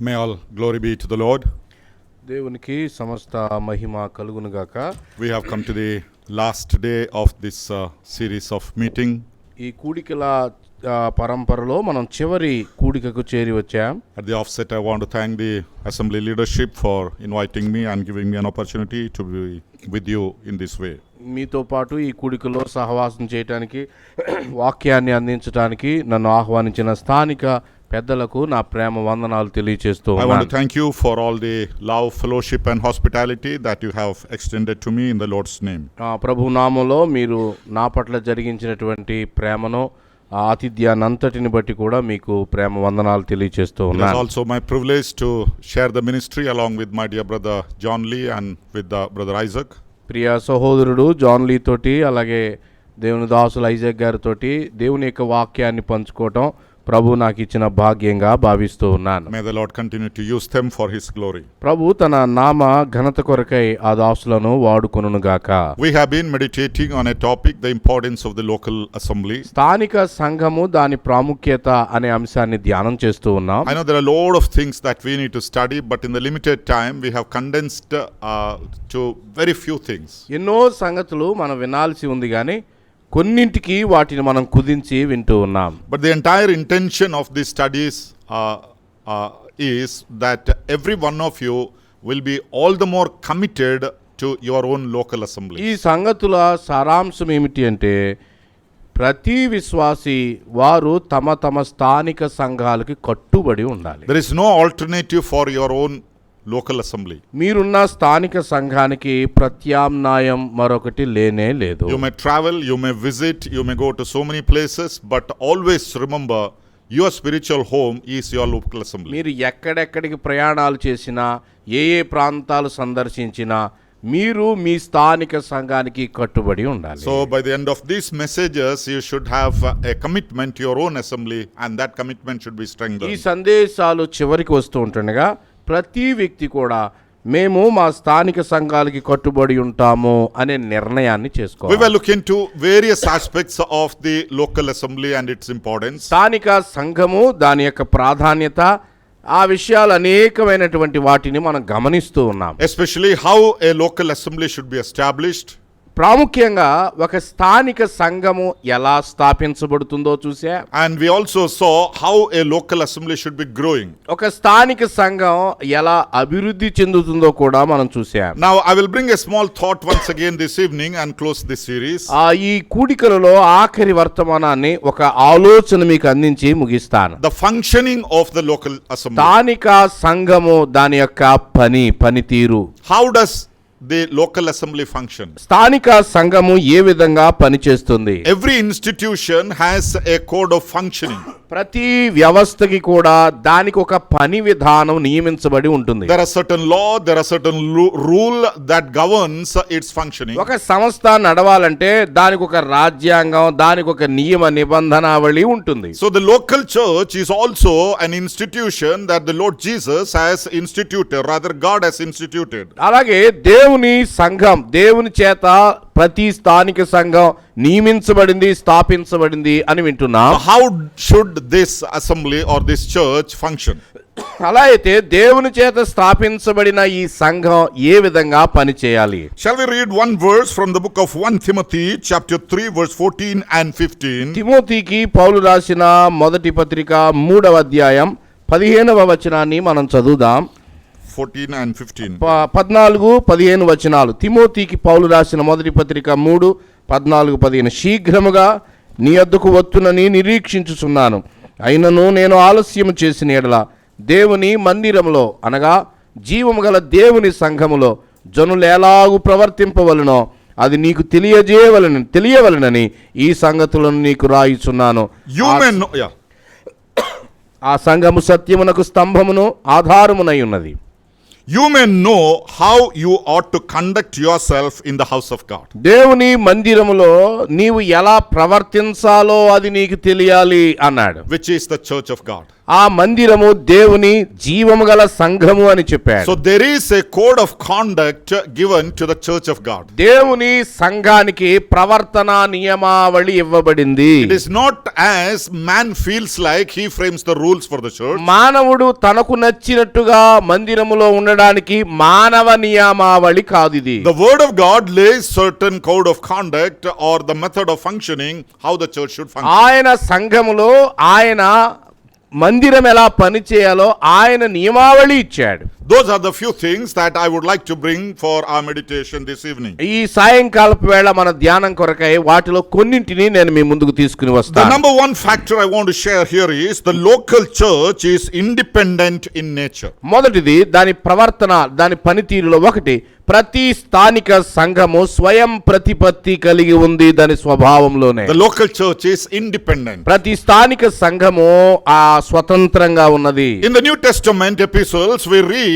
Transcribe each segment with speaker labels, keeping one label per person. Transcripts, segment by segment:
Speaker 1: May all glory be to the Lord.
Speaker 2: దేవునికి సమస్త మహిమ కలుగును గాక.
Speaker 1: We have come to the last day of this series of meeting.
Speaker 2: ఈ కూడికల పరంపరలో మనం చివరి కూడికకు చేరి వచ్చాం.
Speaker 1: At the offset, I want to thank the assembly leadership for inviting me and giving me an opportunity to be with you in this way.
Speaker 2: మీతో పాటు ఈ కూడికలో సహవాసం చేయడానికి వాక్యాన్ని అందించడానికి నన్ను ఆహ్వానించిన స్థానిక పెద్దలకు నా ప్రేమ వందనాలు తెలియజేస్తూ
Speaker 1: I want to thank you for all the love, fellowship and hospitality that you have extended to me in the Lord's name.
Speaker 2: ప్రభు నామములో మీరు నా పట్ల జరిగించినటువంటి ప్రేమను ఆతిథ్యాన్ని అంతటిని బట్టి కూడా మీకు ప్రేమ వందనాలు తెలియజేస్తూ ఉన్నాను.
Speaker 1: It is also my privilege to share the ministry along with my dear brother John Lee and with the brother Isaac.
Speaker 2: ప్రియ సహోదరుడు జాన్ లీ తోటి అలాగే దేవుని దాసులు ఐజాక్ గారితోటి దేవుని యొక్క వాక్యాన్ని పంచుకోవటం ప్రభు నాకు ఇచ్చిన భాగ్యంగా భావిస్తూ ఉన్నాను.
Speaker 1: May the Lord continue to use them for his glory.
Speaker 2: ప్రభు తన నామ ఘనత కొరకై ఆ దాసులను వాడుకొనును గాక.
Speaker 1: We have been meditating on a topic, the importance of the local assembly.
Speaker 2: స్థానిక సంఘము దాని ప్రాముఖ్యత అనే అంశాన్ని ధ్యానం చేస్తూ ఉన్నాం.
Speaker 1: I know there are a lot of things that we need to study, but in the limited time we have condensed to very few things.
Speaker 2: ఎన్నో సంగతులు మనం వినాల్సి ఉంది కానీ కొన్నింటికి వాటిని మనం కుదించి వింటూ ఉన్నాం.
Speaker 1: But the entire intention of these studies is that every one of you will be all the more committed to your own local assembly.
Speaker 2: ఈ సంగతుల సారాంశం ఏమిటి అంటే ప్రతి విశ్వాసి వారు తమ తమ స్థానిక సంఘాలకి కట్టుబడి ఉండాలి.
Speaker 1: There is no alternative for your own local assembly.
Speaker 2: మీరున్న స్థానిక సంఘానికి ప్రత్యామ్నాయం మరొకటి లేనే లేదు.
Speaker 1: You may travel, you may visit, you may go to so many places, but always remember your spiritual home is your local assembly.
Speaker 2: మీరు ఎక్కడెక్కడికి ప్రయాణాలు చేసినా ఏ ప్రాంతాలు సందర్శించినా మీరు మీ స్థానిక సంఘానికి కట్టుబడి ఉండాలి.
Speaker 1: So by the end of these messages you should have a commitment to your own assembly, and that commitment should be strengthened.
Speaker 2: ఈ సందేశాలు చివరికి వస్తూ ఉంటుండగా ప్రతి వ్యక్తి కూడా మేము మా స్థానిక సంఘాలకి కట్టుబడి ఉంటాము అనే నిర్ణయాన్ని చేసుకోవాలి.
Speaker 1: We will look into various aspects of the local assembly and its importance.
Speaker 2: స్థానిక సంఘము దాని యొక్క ప్రాధాన్యత ఆ విషయాలు అనేకమైనటువంటి వాటిని మనం గమనిస్తూ ఉన్నాం.
Speaker 1: Especially how a local assembly should be established.
Speaker 2: ప్రాముఖ్యంగా ఒక స్థానిక సంఘము ఎలా స్థాపించబడుతుందో చూసా.
Speaker 1: And we also saw how a local assembly should be growing.
Speaker 2: ఒక స్థానిక సంఘం ఎలా అభివృద్ధి చెందుతుందో కూడా మనం చూసాం.
Speaker 1: Now I will bring a small thought once again this evening and close this series.
Speaker 2: ఈ కూడికలలో ఆఖరి వర్తమానాన్ని ఒక ఆలోచన మీకు అందించి ముగిస్తాను.
Speaker 1: The functioning of the local assembly.
Speaker 2: స్థానిక సంఘము దాని యొక్క పనితీరు.
Speaker 1: How does the local assembly function?
Speaker 2: స్థానిక సంఘము ఏ విధంగా పనిచేస్తుంది?
Speaker 1: Every institution has a code of functioning.
Speaker 2: ప్రతి వ్యవస్థకి కూడా దానికి ఒక పని విధానం నియమించబడి ఉంటుంది.
Speaker 1: There are certain law, there are certain rule that governs its functioning.
Speaker 2: ఒక సంస్థ నడవాలంటే దానికి ఒక రాజ్యాంగం, దానికి ఒక నియమ నిబంధనావళి ఉంటుంది.
Speaker 1: So the local church is also an institution that the Lord Jesus has instituted, rather God has instituted.
Speaker 2: అలాగే దేవుని సంఘం, దేవుని చేత ప్రతి స్థానిక సంఘం నియమించబడింది, స్థాపించబడింది అని వింటున్నాం.
Speaker 1: How should this assembly or this church function?
Speaker 2: అలా అయితే దేవుని చేత స్థాపించబడిన ఈ సంఘం ఏ విధంగా పనిచేయాలి?
Speaker 1: Shall we read one verse from the book of 1 Timothy chapter 3 verse 14 and 15?
Speaker 2: తిమోతికి పౌలు రాసిన మొదటి పత్రిక 3వ అధ్యాయం 15వ వచనాన్ని మనం చదువుదాం.
Speaker 1: 14 and 15.
Speaker 2: 14-15 వచనాలు. తిమోతికి పౌలు రాసిన మొదటి పత్రిక 3:14-15. శీఘ్రముగా నీ యొద్దకు వత్తునని నిరీక్షించుచున్నాను. అయినను నేను ఆలస్యం చేసిన ఎడల దేవుని మందిరములో అనగా జీవము గల దేవుని సంఘములో జనులు ఎలాగు ప్రవర్తింపవలనో అది నీకు తెలియవలనని ఈ సంగతులను నీకు రాయిచున్నాను.
Speaker 1: Yeah.
Speaker 2: ఆ సంఘము సత్యమునకు స్తంభమును ఆధారమునై ఉన్నది.
Speaker 1: you may know how you ought to conduct yourself in the house of God.
Speaker 2: దేవుని మందిరములో నీవు ఎలా ప్రవర్తించాలో అది నీకు తెలియాలి అన్నాడు.
Speaker 1: Which is the church of God.
Speaker 2: ఆ మందిరము దేవుని జీవము గల సంఘము అని చెప్పాడు.
Speaker 1: So there is a code of conduct given to the church of God.
Speaker 2: దేవుని సంఘానికి ప్రవర్తన నియమావళి ఇవ్వబడింది.
Speaker 1: It is not as man feels like he frames the rules for the church.
Speaker 2: మానవుడు తనకు నచ్చినట్టుగా మందిరములో ఉండడానికి మానవ నియమావళి కాదు ఇది.
Speaker 1: The word of God lays certain code of conduct or the method of functioning how the church should function.
Speaker 2: ఆయన సంఘములో ఆయన మందిరం ఎలా పనిచేయాలో ఆయన నియమావళి ఇచ్చాడు.
Speaker 1: Those are the few things that I would like to bring for our meditation this evening.
Speaker 2: ఈ సాయంకాలపు వేళ మన ధ్యానం కొరకై వాటిలో కొన్నింటిని నేను మీ ముందుకు తీసుకుని
Speaker 1: The
Speaker 2: వస్తాను.
Speaker 1: number one factor I want to share here is the local church is independent in nature.
Speaker 2: మొదటిది దాని ప్రవర్తన, దాని పనితీరులో ఒకటి, ప్రతి స్థానిక సంఘము స్వయం ప్రతిపత్తి కలిగి ఉంది దాని స్వభావంలోనే.
Speaker 1: The local church is independent.
Speaker 2: ప్రతి స్థానిక సంఘము ఆ స్వతంత్రంగా ఉన్నది.
Speaker 1: In the New Testament epistles we read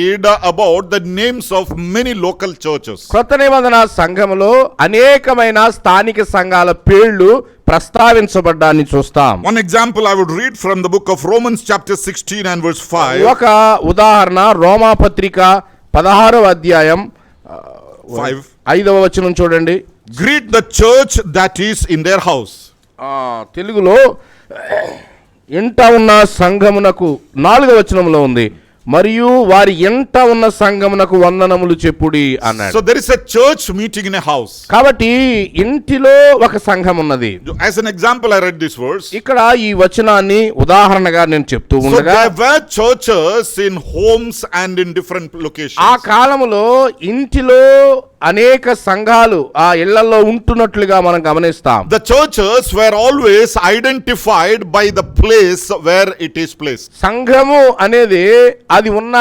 Speaker 1: about the names of many local churches.
Speaker 2: క్రొత్త నిబంధన సంఘములో అనేకమైన స్థానిక సంఘాల పేర్లు ప్రస్తావించబడ్డాన్ని చూస్తాం.
Speaker 1: One example I would read from the book of Romans chapter 16 and verse 5.
Speaker 2: ఒక ఉదాహరణ రోమా పత్రిక 16వ అధ్యాయం 5వ వచనం చూడండి.
Speaker 1: Greet the church that is in their house.
Speaker 2: తెలుగులో ఇంట ఉన్న సంఘమునకు 4వ వచనంలో ఉంది, మరియు వారి ఎంట ఉన్న సంఘమునకు వందనములు చెప్పుడి అన్నాడు.
Speaker 1: So there is a church meeting in a house.
Speaker 2: కాబట్టి ఇంటిలో ఒక సంఘం ఉన్నది.
Speaker 1: As an example I read this verse.
Speaker 2: ఇక్కడ ఈ వచనాన్ని ఉదాహరణగా నేను చెప్తూ
Speaker 1: So
Speaker 2: ఉండగా,
Speaker 1: there were churches in homes and in different locations.
Speaker 2: ఆ కాలములో ఇంటిలో అనేక సంఘాలు ఆ ఇళ్లలో ఉంటున్నట్లుగా మనం గమనిస్తాం.
Speaker 1: The churches were always identified by the place where it is placed.
Speaker 2: సంఘము అనేది అది ఉన్న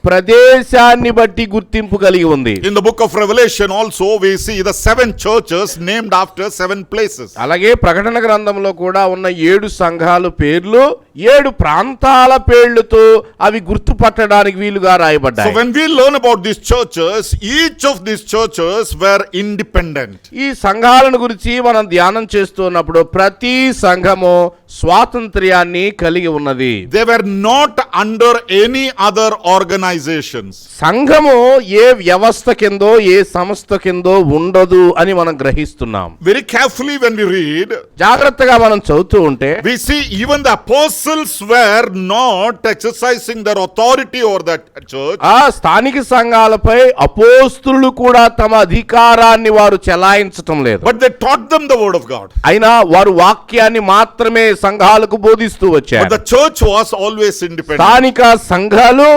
Speaker 2: ప్రదేశాన్ని బట్టి గుర్తింపు కలిగి ఉంది.
Speaker 1: In the book of Revelation also we see the 7 churches named after 7 places.
Speaker 2: అలాగే ప్రకటన గ్రంథంలో కూడా ఉన్న 7 సంఘాల పేర్లు 7 ప్రాంతాల పేర్లతో అవి గుర్తుపట్టడానికి వీలుగా
Speaker 1: So
Speaker 2: రాయబడ్డాయి.
Speaker 1: when we learn about these churches, each of these churches were independent.
Speaker 2: ఈ సంఘాలను గురించి మనం ధ్యానం చేస్తున్నప్పుడు ప్రతి సంఘము స్వాతంత్ర్యాన్ని కలిగి ఉన్నది.
Speaker 1: They were not under any other organizations.
Speaker 2: సంఘము ఏ వ్యవస్థ కిందో ఏ సంస్థ కిందో ఉండదు అని మనం గ్రహిస్తున్నాం.
Speaker 1: Very carefully when we read,
Speaker 2: జాగ్రత్తగా మనం చదువుతూ ఉంటే
Speaker 1: we see even the apostles were not exercising their authority over that church.
Speaker 2: ఆ స్థానిక సంఘాలపై అపోస్తులు కూడా తమ అధికారాన్ని వారు చెలాయించటం లేదు.
Speaker 1: But they taught them the word of God.
Speaker 2: అయినా వారు వాక్యాన్ని మాత్రమే సంఘాలకు బోధిస్తూ
Speaker 1: But
Speaker 2: వచ్చారు.
Speaker 1: the church was always independent.
Speaker 2: స్థానిక సంఘాలు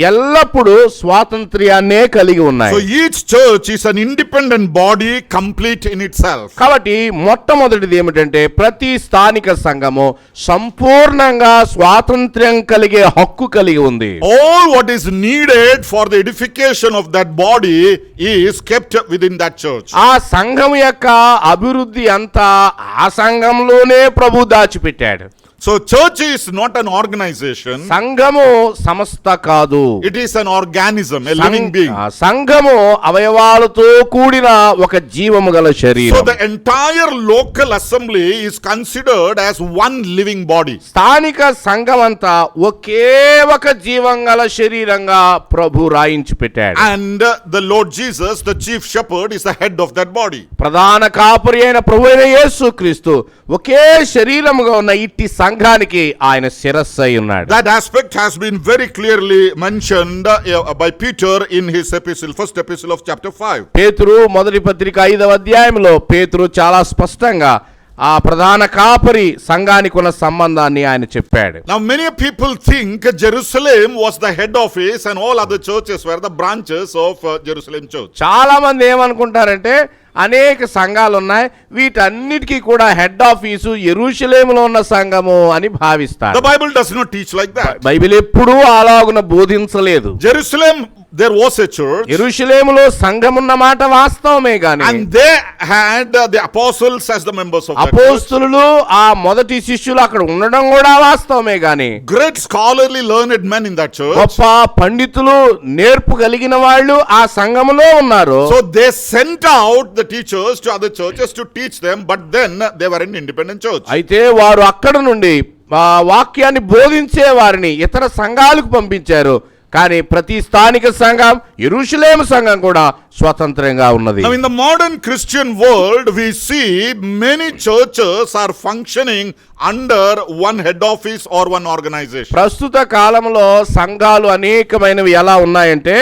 Speaker 2: ఎల్లప్పుడూ స్వాతంత్ర్యాన్నే కలిగి ఉన్నాయి.
Speaker 1: So each church is an independent body, complete in itself.
Speaker 2: కాబట్టి మొట్టమొదటిది ఏమిటంటే ప్రతి స్థానిక సంఘము సంపూర్ణంగా స్వాతంత్ర్యం కలిగే హక్కు కలిగి ఉంది.
Speaker 1: All what is needed for the edification of that body is kept within that church.
Speaker 2: ఆ సంఘం యొక్క అభివృద్ధి అంతా ఆ సంఘంలోనే ప్రభు దాచిపెట్టాడు.
Speaker 1: So church is not an organization.
Speaker 2: సంఘము సంస్థ కాదు.
Speaker 1: It is an organism, a living being.
Speaker 2: సంఘము అవయవాలతో కూడిన ఒక జీవము గల
Speaker 1: So
Speaker 2: శరీరం.
Speaker 1: the entire local assembly is considered as one living body.
Speaker 2: స్థానిక సంఘం అంతా ఒకే ఒక జీవం గల శరీరంగా ప్రభు రాయించి పెట్టాడు.
Speaker 1: And the Lord Jesus, the chief shepherd, is the head of that body.
Speaker 2: ప్రధాన కాపరి అయిన ప్రభు అయిన యేసుక్రీస్తు ఒకే శరీరముగా ఉన్న ఇట్టి సంఘానికి ఆయన శిరస్సు అయి ఉన్నాడు.
Speaker 1: That aspect has been very clearly mentioned by Peter in his epistle, first epistle of chapter 5.
Speaker 2: పేతురు మొదటి పత్రిక 5వ అధ్యాయంలో పేతురు చాలా స్పష్టంగా ఆ ప్రధాన కాపరి సంఘానికి ఉన్న సంబంధాన్ని ఆయన చెప్పాడు.
Speaker 1: Now many people think Jerusalem was the head office and all other churches were the branches of Jerusalem church.
Speaker 2: చాలా మంది ఏమనుకుంటారంటే అనేక సంఘాలు ఉన్నాయి, వీటన్నిటికీ కూడా హెడ్ ఆఫీసు యెరూషలేములో ఉన్న సంఘము అని భావిస్తారు.
Speaker 1: The Bible does not teach like that.
Speaker 2: Bible ఎప్పుడూ అలాగున బోధించలేదు.
Speaker 1: Jerusalem there was a church,
Speaker 2: యెరూషలేములో సంఘమున్న మాట వాస్తవమే గాని
Speaker 1: and they had the apostles as the members of that church.
Speaker 2: అపోస్తలులు ఆ మొదటి శిష్యులు అక్కడ ఉండడం కూడా వాస్తవమే గాని
Speaker 1: Great scholarly learned men in that church.
Speaker 2: గొప్ప పండితులు నేర్పు కలిగిన వాళ్ళు ఆ సంఘములో ఉన్నారు.
Speaker 1: So they sent out the teachers to other churches to teach them, but then they were an independent church.
Speaker 2: అయితే వారు అక్కడ నుండి ఆ వాక్యాన్ని బోధించే వారిని ఇతర సంఘాలకు పంపించారు. కానీ ప్రతి స్థానిక సంఘం యెరూషలేము సంఘం కూడా స్వతంత్రంగా ఉన్నది.
Speaker 1: Now in the modern Christian world we see many churches are functioning under one head office or one organization.
Speaker 2: ప్రస్తుత కాలంలో సంఘాలు అనేకమైనవి ఎలా ఉన్నాయంటే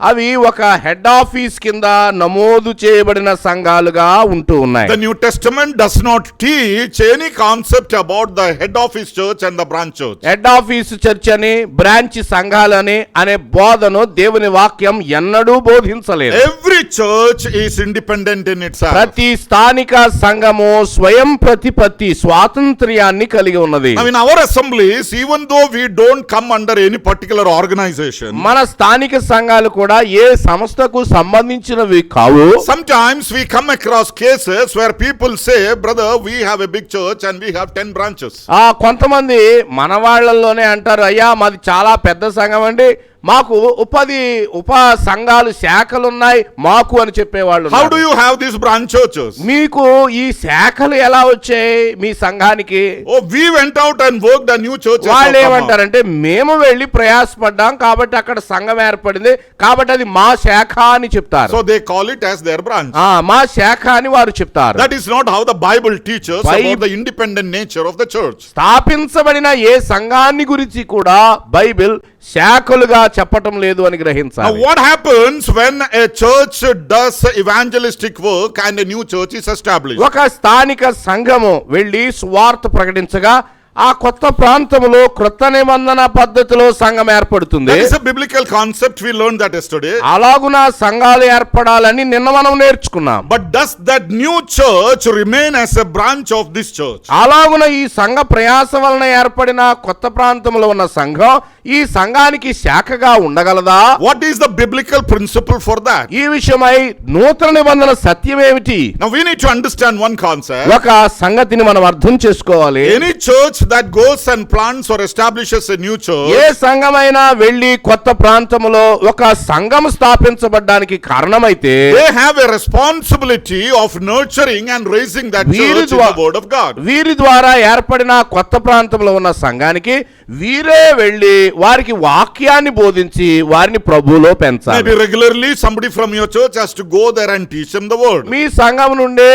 Speaker 2: అవి ఒక హెడ్ ఆఫీస్ కింద నమోదు చేయబడిన సంఘాలుగా ఉంటూ ఉన్నాయి.
Speaker 1: The New Testament does not teach any concept about the head office church and the branch church.
Speaker 2: Head office church అని బ్రాంచ్ సంఘాలని అనే బోధను దేవుని వాక్యం ఎన్నడూ బోధించలేదు.
Speaker 1: Every church is independent in itself.
Speaker 2: ప్రతి స్థానిక సంఘము స్వయం ప్రతిపత్తి స్వాతంత్ర్యాన్ని కలిగి ఉన్నది.
Speaker 1: Now in our assemblies, even though we don't come under any particular organization,
Speaker 2: మన స్థానిక సంఘాలు కూడా ఏ సంస్థకు సంబంధించినవి కావు.
Speaker 1: sometimes we come across cases where people say, brother, we have a big church and we have 10 branches.
Speaker 2: కొంతమంది మన వాళ్ళల్లోనే అంటారు, అయ్యా మాది చాలా పెద్ద సంఘం అండి, మాకు ఉప సంఘాలు శాఖలు ఉన్నాయి మాకు అని చెప్పేవాళ్ళు.
Speaker 1: How do you have these branch churches?
Speaker 2: మీకు ఈ శాఖలు ఎలా వచ్చాయి మీ సంఘానికి?
Speaker 1: Oh, we went out and worked a new church.
Speaker 2: వాళ్ళు ఏమంటారంటే మేము వెళ్ళి ప్రయాసపడ్డాం కాబట్టి అక్కడ సంఘం ఏర్పడింది కాబట్టి అది మా శాఖ అని చెప్తారు.
Speaker 1: So they call it as their branch.
Speaker 2: మా శాఖ అని వారు చెప్తారు.
Speaker 1: That is not how the Bible teaches about the independent nature of the church.
Speaker 2: స్థాపించబడిన ఏ సంఘాన్ని గురించి కూడా బైబిల్ శాఖలుగా చెప్పటం లేదు అని గ్రహించాలి.
Speaker 1: Now what happens when a church does evangelistic work and a new church is established?
Speaker 2: ఒక స్థానిక సంఘము వెళ్ళి సువార్త ప్రకటించగా ఆ కొత్త ప్రాంతంలో క్రొత్త నిబంధన పద్ధతిలో సంఘం ఏర్పడుతుంది.
Speaker 1: That is a biblical concept. We learned that yesterday.
Speaker 2: అలాగున సంఘాలు ఏర్పడాలని నిన్న మనం నేర్చుకున్నాం.
Speaker 1: But does that new church remain as a branch of this church?
Speaker 2: అలాగున ఈ సంఘ ప్రయాస వలన ఏర్పడిన కొత్త ప్రాంతంలో ఉన్న సంఘం ఈ సంఘానికి శాఖగా ఉండగలదా?
Speaker 1: What is the biblical principle for that?
Speaker 2: ఈ విషయమై నూతన నిబంధన సత్యం ఏమిటి?
Speaker 1: Now we need to understand one concept.
Speaker 2: ఒక సంగతిని మనం అర్థం చేసుకోవాలి.
Speaker 1: Any church that goes and plants or establishes a new church,
Speaker 2: ఏ సంఘమైనా వెళ్ళి కొత్త ప్రాంతంలో ఒక సంఘం స్థాపించబడ్డానికి కారణమైతే
Speaker 1: they have a responsibility of nurturing and raising that church in the word of God.
Speaker 2: వీరి ద్వారా ఏర్పడిన కొత్త ప్రాంతంలో ఉన్న సంఘానికి వీరే వెళ్ళి వారికి వాక్యాన్ని బోధించి వారిని ప్రభువులో పెంచాలి.
Speaker 1: Maybe regularly somebody from your church has to go there and teach them the word.
Speaker 2: మీ సంఘం నుండే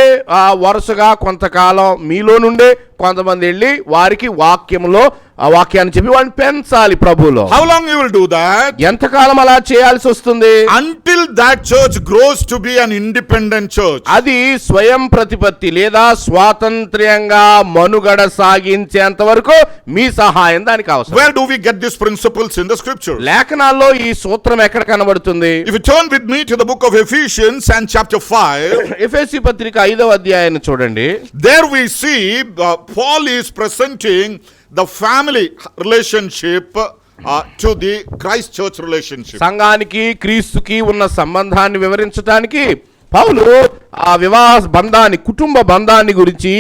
Speaker 2: వరుసగా కొంతకాలం మీలో నుండే కొంతమంది వెళ్ళి వారికి వాక్యంలో ఆ వాక్యాన్ని చెప్పి వాడిని పెంచాలి ప్రభువులో.
Speaker 1: How long you will do that?
Speaker 2: ఎంతకాలం అలా చేయాల్సి వస్తుంది?
Speaker 1: Until that church grows to be an independent church.
Speaker 2: అది స్వయం ప్రతిపత్తి లేదా స్వాతంత్ర్యంగా మనుగడ సాగించేంత వరకు మీ సహాయం దానికి అవసరం.
Speaker 1: Where do we get these principles in the scripture?
Speaker 2: లేఖనాల్లో ఈ సూత్రం ఎక్కడ కనబడుతుంది?
Speaker 1: If you turn with me to the book of Ephesians and chapter 5,
Speaker 2: ఎఫెసీ పత్రిక 5వ అధ్యాయాన్ని చూడండి.
Speaker 1: there we see Paul is presenting the family relationship to the Christ church relationship.
Speaker 2: సంఘానికి క్రీస్తుకి ఉన్న సంబంధాన్ని వివరించడానికి పౌలు ఆ వివాహ బంధాన్ని కుటుంబ బంధాన్ని గురించి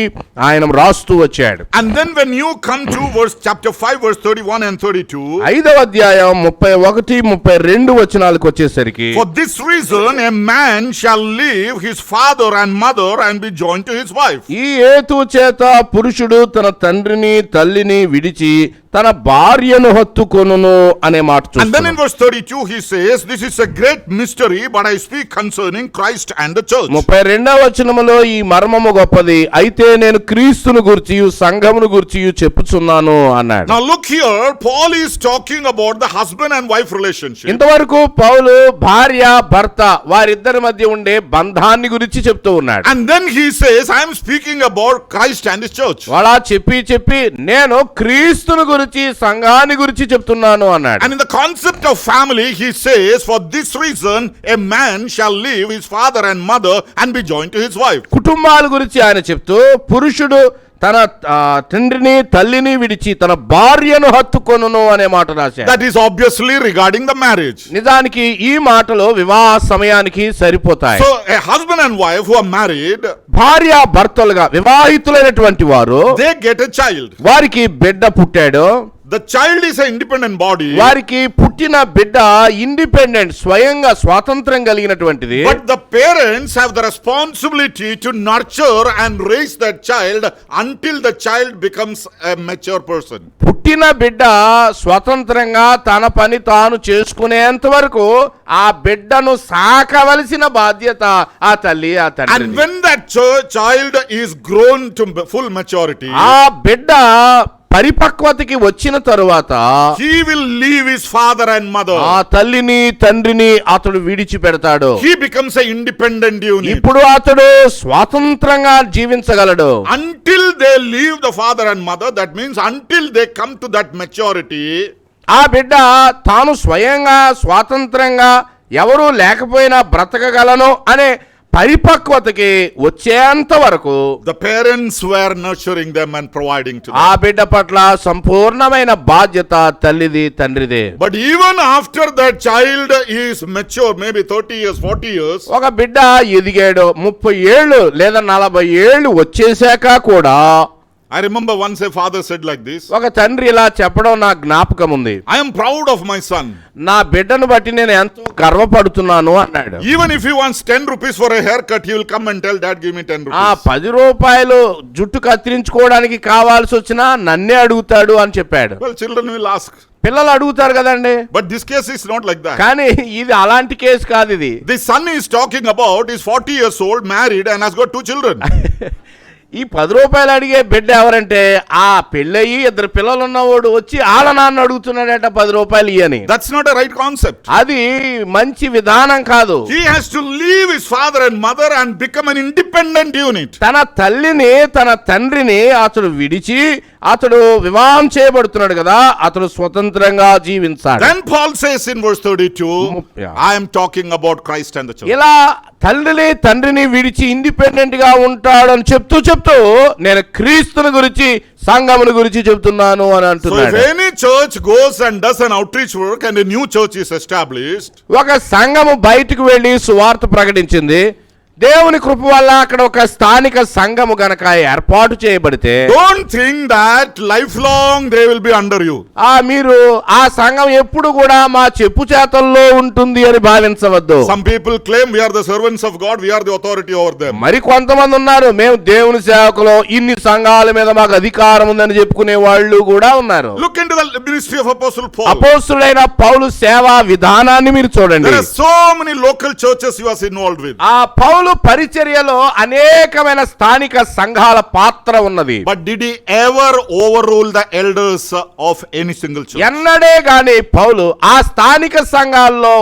Speaker 2: ఆయన రాస్తూ వచ్చాడు.
Speaker 1: And then when you come to chapter 5 verse 31 and 32,
Speaker 2: 5వ అధ్యాయం 31 32 వచనాలకు వచ్చేసరికి,
Speaker 1: for this reason a man shall leave his father and mother and be joined to his wife.
Speaker 2: ఈ హేతు చేత పురుషుడు తన తండ్రిని తల్లిని విడిచి తన భార్యను హత్తుకొనును అనే మాట చూస్తున్నాం.
Speaker 1: And then in verse 32 he says, this is a great mystery, but I speak concerning Christ and the church.
Speaker 2: 32వ వచనములో ఈ మర్మము గొప్పది, అయితే నేను క్రీస్తును గురించి సంఘమును గురించి చెప్పుచున్నాను అన్నాడు.
Speaker 1: Now look here, Paul is talking about the husband and wife relationship.
Speaker 2: ఇంతవరకు పౌలు భార్య భర్త వారిద్దరి మధ్య ఉండే బంధాన్ని గురించి చెప్తూ ఉన్నాడు.
Speaker 1: And then he says, I am speaking about Christ and his church.
Speaker 2: అలా చెప్పి నేను క్రీస్తును గురించి సంఘాన్ని గురించి చెప్తున్నాను అన్నాడు.
Speaker 1: And in the concept of family he says, for this reason a man shall leave his father and mother and be joined to his wife.
Speaker 2: కుటుంబాల గురించి ఆయన చెప్తూ పురుషుడు తన తండ్రిని తల్లిని విడిచి తన భార్యను హత్తుకొనును అనే మాట రాశాడు.
Speaker 1: That is obviously regarding the marriage.
Speaker 2: నిజానికి ఈ మాటలు వివాహ సమయానికి సరిపోతాయి.
Speaker 1: So a husband and wife who are married,
Speaker 2: భార్య భర్తలుగా వివాహితులైనటువంటి వారు
Speaker 1: they get a child.
Speaker 2: వారికి బిడ్డ పుట్టాడు.
Speaker 1: The child is an independent body.
Speaker 2: వారికి పుట్టిన బిడ్డ ఇండిపెండెంట్, స్వయంగా స్వాతంత్రం కలిగినటువంటిది.
Speaker 1: But the parents have the responsibility to nurture and raise that child until the child becomes a mature person.
Speaker 2: పుట్టిన బిడ్డ స్వతంత్రంగా తన పని తాను చేసుకునేంత వరకు ఆ బిడ్డను సాకవలసిన బాధ్యత ఆ తల్లి ఆ తండ్రి.
Speaker 1: And when that child is grown to full maturity,
Speaker 2: ఆ బిడ్డ పరిపక్వతకి వచ్చిన తరువాత
Speaker 1: he will leave his father and mother.
Speaker 2: ఆ తల్లిని తండ్రిని అతడు విడిచిపెడతాడు.
Speaker 1: He becomes an independent unit.
Speaker 2: ఇప్పుడు అతడు స్వాతంత్రంగా జీవించగలడు.
Speaker 1: Until they leave the father and mother, that means until they come to that maturity,
Speaker 2: ఆ బిడ్డ తాను స్వయంగా స్వాతంత్రంగా ఎవరూ లేకపోయినా బ్రతకగలను అనే పరిపక్వతకి వచ్చేంత వరకు
Speaker 1: the parents were nurturing them and providing to them.
Speaker 2: ఆ బిడ్డ పట్ల సంపూర్ణమైన బాధ్యత తల్లిది తండ్రిదే.
Speaker 1: But even after that child is mature, maybe 30 years, 40 years,
Speaker 2: ఒక బిడ్డ ఎదిగాడు, 30 ఏళ్ళు లేదా 40 ఏళ్ళు వచ్చేసాక కూడా
Speaker 1: I remember once a father said like this,
Speaker 2: ఒక తండ్రి ఇలా చెప్పడం నా జ్ఞాపకం ఉంది.
Speaker 1: I am proud of my son.
Speaker 2: నా బిడ్డను బట్టి నేను ఎంతో గర్వపడుతున్నాను అన్నాడు.
Speaker 1: Even if he wants 10 rupees for a haircut, he will come and tell, Dad, give me 10
Speaker 2: ఆ
Speaker 1: rupees.
Speaker 2: 10 రూపాయలు జుట్టు కత్తిరించుకోవడానికి కావాల్సి వచ్చినా నన్నే అడుగుతాడు అని చెప్పాడు.
Speaker 1: Well, children will ask.
Speaker 2: పిల్లలు అడుగుతారు కదండి.
Speaker 1: But this case is not like that.
Speaker 2: కానీ ఇది అలాంటి కేసు కాదు ఇది.
Speaker 1: The son is talking about is 40 years old, married and has got 2 children.
Speaker 2: ఈ 10 రూపాయలు అడిగే బిడ్డ ఎవరంటే ఆ పెళ్ళయి 2 పిల్లలు ఉన్నవాడు వచ్చి ఆళ్ళ నాన్న అడుగుతున్నాడట 10 రూపాయలు ఇయ్యని.
Speaker 1: That's not a right concept.
Speaker 2: అది మంచి విధానం కాదు.
Speaker 1: He has to leave his father and mother and become an independent unit.
Speaker 2: తన తల్లిని తన తండ్రిని అతడు విడిచి అతడు వివాహం చేయబడుతున్నాడు కదా, అతడు స్వతంత్రంగా జీవించాడు.
Speaker 1: Then Paul says in verse 32,
Speaker 2: Yeah.
Speaker 1: I am talking about Christ and the church.
Speaker 2: ఇలా తల్లిని తండ్రిని విడిచి ఇండిపెండెంట్ గా ఉంటాడని చెప్తూ నేను క్రీస్తుని గురించి సంఘమును గురించి చెప్తున్నాను అని
Speaker 1: So if
Speaker 2: అంటున్నాడు.
Speaker 1: any church goes and does an outreach work and a new church is established,
Speaker 2: ఒక సంఘము బయటకు వెళ్లి సువార్త ప్రకటించింది, దేవుని కృప వల్ల అక్కడ ఒక స్థానిక సంఘము గనక ఏర్పాటు చేయబడితే
Speaker 1: don't think that lifelong they will be under you.
Speaker 2: మీరు ఆ సంఘం ఎప్పుడు కూడా మా చెప్పు చేతల్లో ఉంటుంది అని భావించవద్దు.
Speaker 1: Some people claim we are the servants of God, we are the authority over them.
Speaker 2: మరి కొంతమంది ఉన్నారు, మేము దేవుని సేవకులు, ఇన్ని సంఘాల మీద మాకు అధికారం ఉందని చెప్పుకునే వాళ్ళు కూడా ఉన్నారు.
Speaker 1: Look into the ministry of Apostle Paul.
Speaker 2: అపోస్తుడైన పౌలు సేవా విధానాన్ని మీరు చూడండి.
Speaker 1: There are so many local churches he was involved with.
Speaker 2: ఆ పౌలు పరిచర్యలో అనేకమైన స్థానిక సంఘాల పాత్ర ఉన్నది.
Speaker 1: But did he ever overrule the elders of any single church?
Speaker 2: ఎన్నడే గాని పౌలు ఆ స్థానిక సంఘాల్లో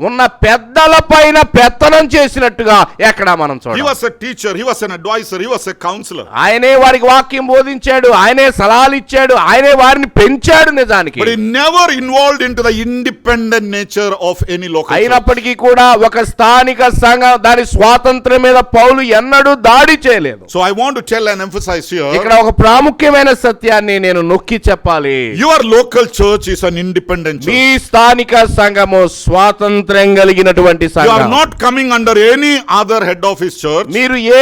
Speaker 2: ఉన్న పెద్దల పైన పెత్తనం చేసినట్టుగా ఎక్కడ మనం
Speaker 1: He
Speaker 2: చూడాలి.
Speaker 1: was a teacher, he was an advisor, he was a counselor.
Speaker 2: ఆయనే వారికి వాక్యం బోధించాడు, ఆయనే సలహాలు ఇచ్చాడు, ఆయనే వారిని పెంచాడు నిజానికి.
Speaker 1: But he never involved into the independent nature of any local church.
Speaker 2: అయినప్పటికీ కూడా ఒక స్థానిక సంఘం దాని స్వాతంత్ర్యం మీద పౌలు ఎన్నడూ దాడి చేయలేదు.
Speaker 1: So I want to tell and emphasize here,
Speaker 2: ఇక్కడ ఒక ప్రాముఖ్యమైన సత్యాన్ని నేను నొక్కి చెప్పాలి.
Speaker 1: your local church is an independent
Speaker 2: me
Speaker 1: church.
Speaker 2: స్థానిక సంఘము స్వాతంత్ర్యం కలిగినటువంటి
Speaker 1: You
Speaker 2: సంఘం.
Speaker 1: are not coming under any other head office church.
Speaker 2: మీరు ఏ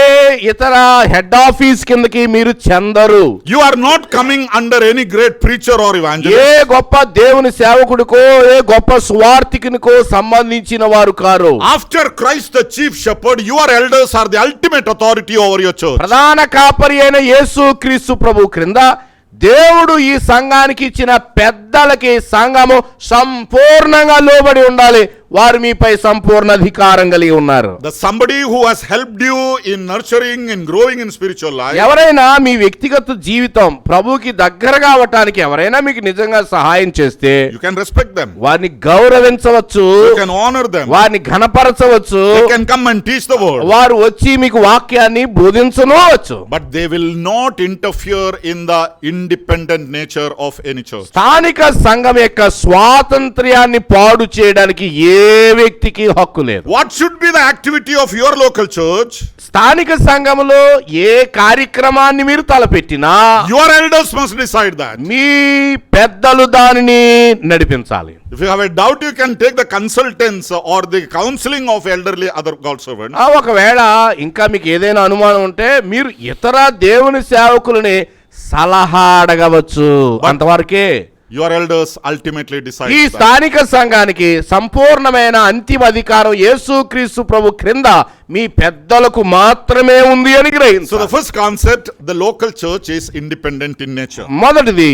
Speaker 2: ఇతర హెడ్ ఆఫీస్ కిందకి మీరు చెందరు.
Speaker 1: You are not coming under any great preacher or
Speaker 2: A
Speaker 1: evangelist.
Speaker 2: గొప్ప దేవుని సేవకుడికో ఏ గొప్ప సువార్థికునికో సంబంధించిన వారు car.
Speaker 1: After Christ the chief shepherd, your elders are the ultimate authority over your church.
Speaker 2: ప్రధాన కాపరి అయిన యేసు క్రీస్తు ప్రభు క్రింద దేవుడు ఈ సంఘానికి ఇచ్చిన పెద్దలకి సంఘము సంపూర్ణంగా లోబడి ఉండాలి. వారు మీపై సంపూర్ణ అధికారం కలిగి ఉన్నారు.
Speaker 1: The somebody who has helped you in nurturing and growing in spiritual life,
Speaker 2: ఎవరైనా మీ వ్యక్తిగత జీవితం ప్రభువుకి దగ్గరగా అవటానికి ఎవరైనా మీకు నిజంగా సహాయం చేస్తే
Speaker 1: you can respect them,
Speaker 2: వారిని గౌరవించవచ్చు,
Speaker 1: you can honor them,
Speaker 2: వారిని ఘనపరచవచ్చు,
Speaker 1: they can come and teach the word,
Speaker 2: వారు వచ్చి మీకు వాక్యాన్ని బోధించనవచ్చు.
Speaker 1: but they will not interfere in the independent nature of any church.
Speaker 2: స్థానిక సంఘం యొక్క స్వాతంత్ర్యాన్ని పాడు చేయడానికి ఏ వ్యక్తికి హక్కు లేదు.
Speaker 1: What should be the activity of your local church?
Speaker 2: స్థానిక సంఘములో ఏ కార్యక్రమాన్ని మీరు తలపెట్టినా
Speaker 1: Your elders must decide that.
Speaker 2: మీ పెద్దలు దానిని నడిపించాలి.
Speaker 1: If you have a doubt, you can take the consultants or the counseling of elderly other God servants.
Speaker 2: ఒకవేళ ఇంకా మీకు ఏదైనా అనుమానం ఉంటే మీరు ఇతర దేవుని సేవకులని సలహా అడగవచ్చు. అంతవరకే.
Speaker 1: Your elders ultimately decide.
Speaker 2: ఈ స్థానిక సంఘానికి సంపూర్ణమైన అంతిమ అధికారం యేసుక్రీస్తు ప్రభు క్రింద మీ పెద్దలకు మాత్రమే ఉంది అని గ్రహించాలి.
Speaker 1: So the first concept, the local church is independent in nature.
Speaker 2: మొదటిది,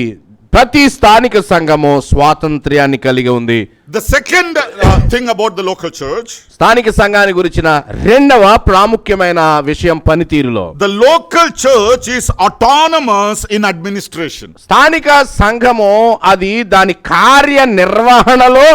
Speaker 2: ప్రతి స్థానిక సంఘము స్వాతంత్ర్యాన్ని కలిగి ఉంది.
Speaker 1: The second thing about the local church,
Speaker 2: స్థానిక సంఘాన్ని గురించిన రెండవ ప్రాముఖ్యమైన విషయం పనితీరులో,
Speaker 1: the local church is autonomous in administration.
Speaker 2: స్థానిక సంఘము అది దాని కార్యనిర్వహణలో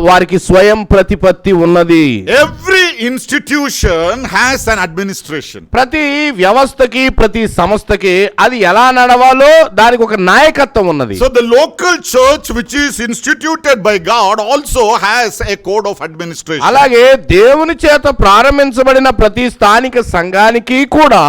Speaker 2: వారికి స్వయం ప్రతిపత్తి ఉన్నది.
Speaker 1: Every institution has an administration.
Speaker 2: ప్రతి వ్యవస్థకి ప్రతి సంస్థకి అది ఎలా నడవాలో దానికి ఒక నాయకత్వం ఉన్నది.
Speaker 1: So the local church which is instituted by God also has a code of administration.
Speaker 2: అలాగే దేవుని చేత ప్రారంభించబడిన ప్రతి స్థానిక సంఘానికి కూడా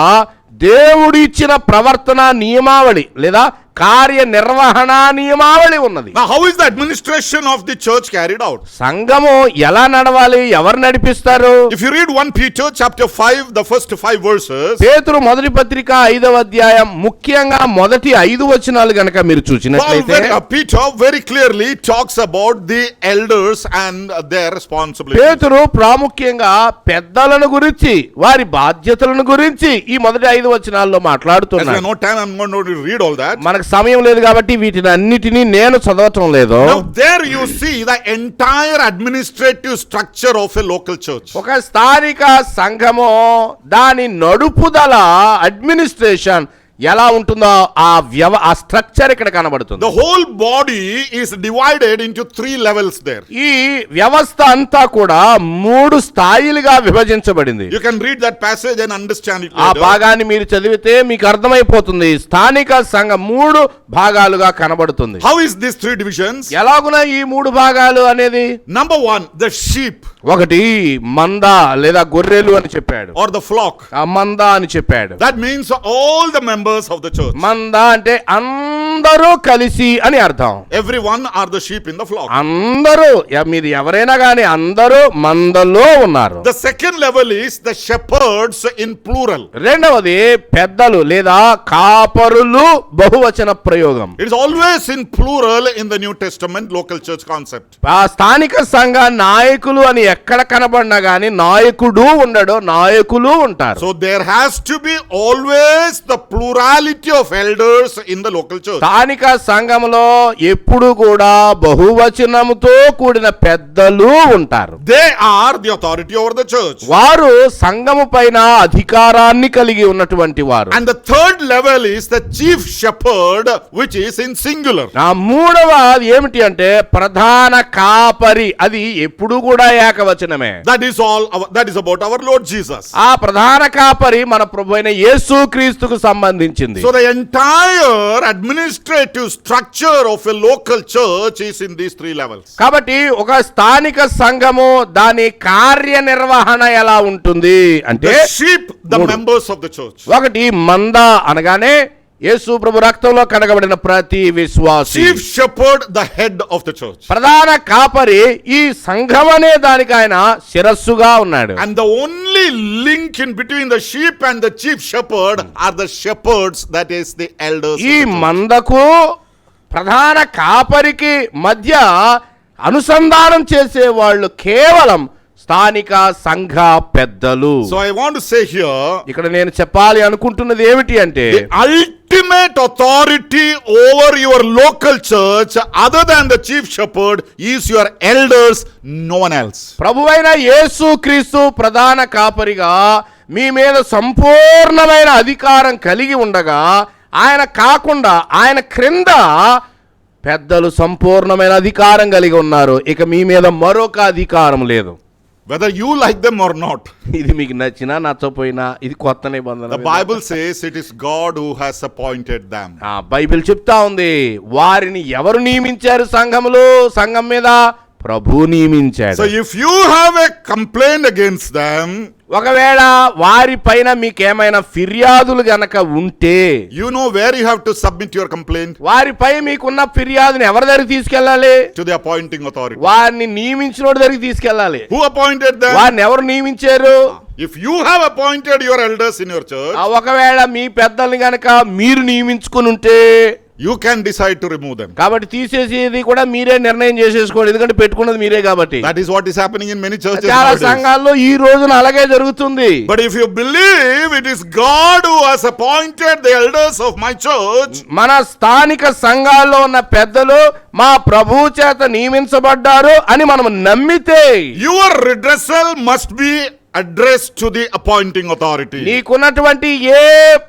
Speaker 2: దేవుడు ఇచ్చిన ప్రవర్తన నియమావళి లేదా కార్యనిర్వహణ నియమావళి ఉన్నది.
Speaker 1: Now how is the administration of the church carried out?
Speaker 2: సంఘము ఎలా నడవాలి, ఎవరు నడిపిస్తారు?
Speaker 1: If you read 1 Peter chapter 5, the first 5 verses,
Speaker 2: పేతురు మొదటి పత్రిక 5వ అధ్యాయం ముఖ్యంగా మొదటి 5 వచనాలు గనక మీరు చూసినట్లయితే
Speaker 1: Peter very clearly talks about the elders and their responsibilities.
Speaker 2: పేతురు ప్రాముఖ్యంగా పెద్దలను గురించి వారి బాధ్యతలను గురించి ఈ మొదటి 5 వచనాల్లో మాట్లాడుతున్నాడు.
Speaker 1: No time, I'm going to read all that.
Speaker 2: మనకు సమయం లేదు కాబట్టి వీటిని అన్నిటినీ నేను చదవటం లేదు.
Speaker 1: Now there you see the entire administrative structure of a local church.
Speaker 2: ఒక స్థానిక సంఘము దాని నడుపుదల అడ్మినిస్ట్రేషన్ ఎలా ఉంటుందో ఆ స్ట్రక్చర్ ఇక్కడ కనబడుతుంది.
Speaker 1: The whole body is divided into 3 levels there.
Speaker 2: ఈ వ్యవస్థ అంతా కూడా 3 స్థాయిలుగా విభజించబడింది.
Speaker 1: You can read that passage and understand it later.
Speaker 2: ఆ భాగాన్ని మీరు చదివితే మీకు అర్థమైపోతుంది. స్థానిక సంఘం 3 భాగాలుగా కనబడుతుంది.
Speaker 1: How is these 3 divisions?
Speaker 2: ఎలాగున ఈ 3 భాగాలు అనేది?
Speaker 1: Number 1, the sheep.
Speaker 2: ఒకటి మంద లేదా గొర్రెలు అని చెప్పాడు.
Speaker 1: Or the flock.
Speaker 2: ఆ మంద అని చెప్పాడు.
Speaker 1: That means all the members of the church.
Speaker 2: మంద అంటే అందరూ కలిసి అని అర్థం.
Speaker 1: Everyone are the sheep in the flock.
Speaker 2: అందరూ మీరు ఎవరైనా గాని అందరూ మందలో ఉన్నారు.
Speaker 1: The second level is the shepherds in plural.
Speaker 2: రెండవది పెద్దలు లేదా కాపరులు బహువచన ప్రయోగం.
Speaker 1: It is always in plural in the New Testament local church concept.
Speaker 2: ఆ స్థానిక సంఘ నాయకులు అని ఎక్కడ కనబడినా గాని నాయకుడు ఉండడు, నాయకులు ఉంటారు.
Speaker 1: So there has to be always the plurality of elders in the local church.
Speaker 2: స్థానిక సంఘములో ఎప్పుడు కూడా బహువచనముతో కూడిన పెద్దలు ఉంటారు.
Speaker 1: They are the authority over the church.
Speaker 2: వారు సంఘము పైన అధికారాన్ని కలిగి ఉన్నటువంటి వారు.
Speaker 1: And the third level is the chief shepherd, which is in singular.
Speaker 2: ఆ మూడవ ఏమిటి అంటే ప్రధాన కాపరి, అది ఎప్పుడు కూడా ఏకవచనమే.
Speaker 1: That is about our Lord Jesus.
Speaker 2: ఆ ప్రధాన కాపరి మన ప్రభువైన యేసుక్రీస్తుకు సంబంధించింది.
Speaker 1: So the entire administrative structure of a local church is in these 3 levels.
Speaker 2: కాబట్టి ఒక స్థానిక సంఘము దాని కార్యనిర్వహణ ఎలా ఉంటుంది అంటే
Speaker 1: The sheep, the members of the church.
Speaker 2: ఒకటి మంద అనగానే యేసు ప్రభు రక్తంలో కడగబడిన ప్రతి విశ్వాసి.
Speaker 1: Chief shepherd, the head of the church.
Speaker 2: ప్రధాన కాపరి ఈ సంఘం అనే దానికి ఆయన శిరస్సుగా ఉన్నాడు.
Speaker 1: And the only link in between the sheep and the chief shepherd are the shepherds, that is the elders.
Speaker 2: ఈ మందకు ప్రధాన కాపరికి మధ్య అనుసంధానం చేసే వాళ్ళు కేవలం స్థానిక సంఘ పెద్దలు.
Speaker 1: So I want to say here,
Speaker 2: ఇక్కడ నేను చెప్పాలి అనుకుంటున్నది ఏమిటి అంటే
Speaker 1: the ultimate authority over your local church other than the chief shepherd is your elders, no one else.
Speaker 2: ప్రభువైన యేసుక్రీస్తు ప్రధాన కాపరిగా మీ మీద సంపూర్ణమైన అధికారం కలిగి ఉండగా ఆయన కాకుండా ఆయన క్రింద పెద్దలు సంపూర్ణమైన అధికారం కలిగి ఉన్నారు. ఇక మీ మీద మరొక అధికారం లేదు.
Speaker 1: Whether you like them or not.
Speaker 2: ఇది మీకు నచ్చినా నచ్చపోయినా ఇది కొత్త నిబంధన.
Speaker 1: The Bible says it is God who has appointed them.
Speaker 2: Bible చెప్తా ఉంది వారిని ఎవరు నియమించారు సంఘములో సంఘం మీద ప్రభు నియమించాడు.
Speaker 1: So if you have a complaint against them,
Speaker 2: ఒకవేళ వారి పైన మీకేమైనా ఫిర్యాదులు గనక ఉంటే,
Speaker 1: you know where you have to submit your complaint?
Speaker 2: వారిపై మీకున్న ఫిర్యాదుని ఎవరి దగ్గరికి తీసుకెళ్ళాలి?
Speaker 1: To the appointing authority.
Speaker 2: వారిని నియమించినోడి దగ్గరికి తీసుకెళ్ళాలి.
Speaker 1: Who appointed them?
Speaker 2: వారిని ఎవరు నియమించారు?
Speaker 1: If you have appointed your elders in your church,
Speaker 2: ఒకవేళ మీ పెద్దల్ని గనక మీరు నియమించుకుని ఉంటే,
Speaker 1: you can decide to remove them.
Speaker 2: కాబట్టి తీసేసేది కూడా మీరే నిర్ణయం చేసేసుకోండి, ఎందుకంటే పెట్టుకున్నది మీరే కాబట్టి.
Speaker 1: That is what is happening in many churches
Speaker 2: చాలా
Speaker 1: nowadays.
Speaker 2: సంఘాల్లో ఈ రోజున అలాగే జరుగుతుంది.
Speaker 1: But if you believe it is God who has appointed the elders of my church,
Speaker 2: మన స్థానిక సంఘాల్లో ఉన్న పెద్దలు మా ప్రభు చేత నియమించబడ్డారు అని మనం నమ్మితే,
Speaker 1: your redressal must be addressed to the appointing authority.
Speaker 2: నీకున్నటువంటి ఏ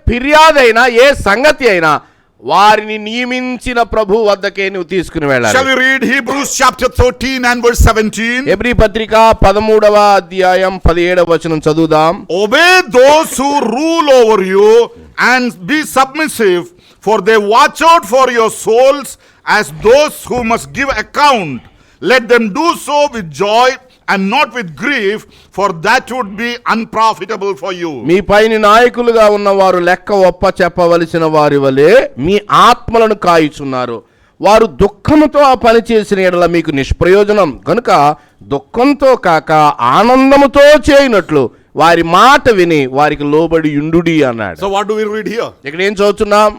Speaker 2: ఫిర్యాదైనా ఏ సంగతి అయినా వారిని నియమించిన ప్రభు వద్దకే నువ్వు తీసుకుని వెళ్ళాలి.
Speaker 1: Shall we read Hebrews chapter 13 and verse 17?
Speaker 2: Hebrew పత్రిక 13వ అధ్యాయం 17వ వచనం చదువుదాం.
Speaker 1: Obey those who rule over you and be submissive, for they watch out for your souls as those who must give account. Let them do so with joy and not with grief, for that would be unprofitable for you.
Speaker 2: మీ పైన నాయకులుగా ఉన్నవారు లెక్క ఒప్ప చెప్పవలసిన వారి వలె మీ ఆత్మలను కాయుచున్నారు. వారు దుఃఖముతో ఆ పని చేసిన యెడల మీకు నిష్ప్రయోజనం కనుక దుఃఖంతో కాక ఆనందముతో చేయనట్లు వారి మాట విని వారికి లోబడి యుండుడి అన్నాడు.
Speaker 1: So what do we read here?
Speaker 2: ఇక్కడ ఏం చదువుతున్నాం?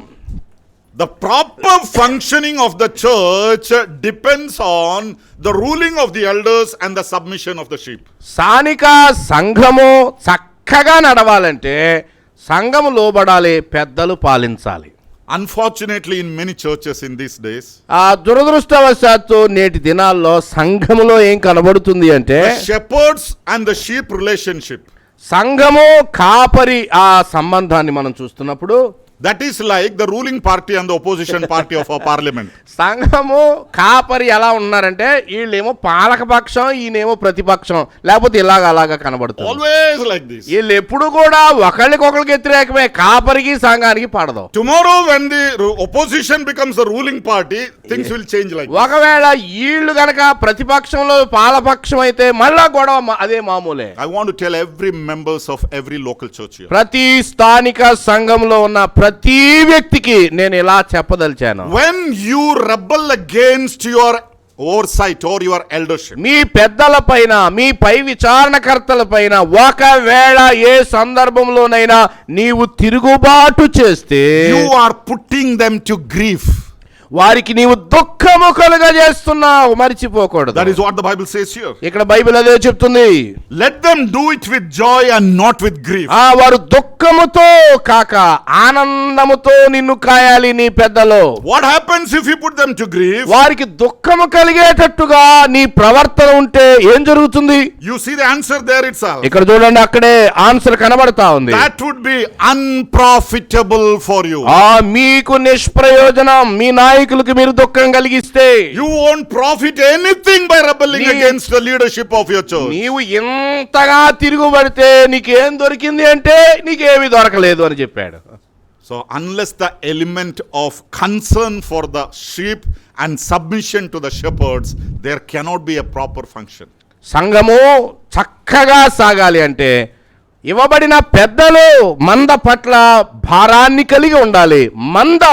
Speaker 1: The proper functioning of the church depends on the ruling of the elders and the submission of the sheep.
Speaker 2: స్థానిక సంఘము చక్కగా నడవాలంటే సంఘము లోబడాలి, పెద్దలు పాలించాలి.
Speaker 1: Unfortunately, in many churches in these days,
Speaker 2: ఆ దురదృష్టవశాత్తు నేటి దినాల్లో సంఘములో ఏం కనబడుతుంది అంటే,
Speaker 1: the shepherds and the sheep relationship,
Speaker 2: సంఘము కాపరి ఆ సంబంధాన్ని మనం చూస్తున్నప్పుడు,
Speaker 1: that is like the ruling party and the opposition party of our parliament.
Speaker 2: సంఘము కాపరి ఎలా ఉన్నారంటే, వీళ్ళేమో పాలకపక్షం, ఈయనేమో ప్రతిపక్షం, లేకపోతే అలాగా కనబడుతుంది.
Speaker 1: Always like this.
Speaker 2: వీళ్ళు ఎప్పుడు కూడా ఒకళ్ళకొకళ్ళకి వ్యతిరేకమే, కాపరికి సంఘానికి పడదు.
Speaker 1: Tomorrow when the opposition becomes the ruling party, things will change like this.
Speaker 2: ఒకవేళ వీళ్ళు గనక ప్రతిపక్షంలో పాలపక్షం అయితే మళ్ళా గొడవ అదే మామూలే.
Speaker 1: I want to tell every members of every local church here.
Speaker 2: ప్రతి స్థానిక సంఘంలో ఉన్న ప్రతి వ్యక్తికి నేను ఇలా చెప్పదలిచాను.
Speaker 1: When you rebel against your oversight or your eldership,
Speaker 2: మీ పెద్దల పైన, మీ పై విచారణకర్తల పైన ఒకవేళ ఏ సందర్భంలోనైనా నీవు తిరుగుబాటు చేస్తే,
Speaker 1: you are putting them to grief.
Speaker 2: వారికి నీవు దుఃఖము కలుగ చేస్తున్నావు, మరిచిపోకూడదు.
Speaker 1: That is what the Bible says here.
Speaker 2: ఇక్కడ బైబిల్ అదే చెప్తుంది.
Speaker 1: Let them do it with joy and not with grief.
Speaker 2: వారు దుఃఖముతో కాక ఆనందముతో నిన్ను కాయాలి నీ పెద్దలు.
Speaker 1: What happens if you put them to grief?
Speaker 2: వారికి దుఃఖము కలిగేటట్టుగా నీ ప్రవర్తన ఉంటే ఏం జరుగుతుంది?
Speaker 1: You see the answer there itself.
Speaker 2: ఇక్కడ చూడండి, అక్కడే ఆన్సర్ కనబడతా ఉంది.
Speaker 1: That would be unprofitable for you.
Speaker 2: మీకు నిష్ప్రయోజనం. మీ నాయకులకు మీరు దుఃఖం కలిగిస్తే
Speaker 1: You won't profit anything by rebelling against the leadership of your church.
Speaker 2: నీవు ఎంతగా తిరుగుబడితే నీకేం దొరికింది అంటే నీకేమీ దొరకలేదు అని చెప్పాడు.
Speaker 1: So unless the element of concern for the sheep and submission to the shepherds, there cannot be a proper function.
Speaker 2: సంఘము చక్కగా సాగాలి అంటే ఇవ్వబడిన పెద్దలు మంద పట్ల భారాన్ని కలిగి ఉండాలి, మంద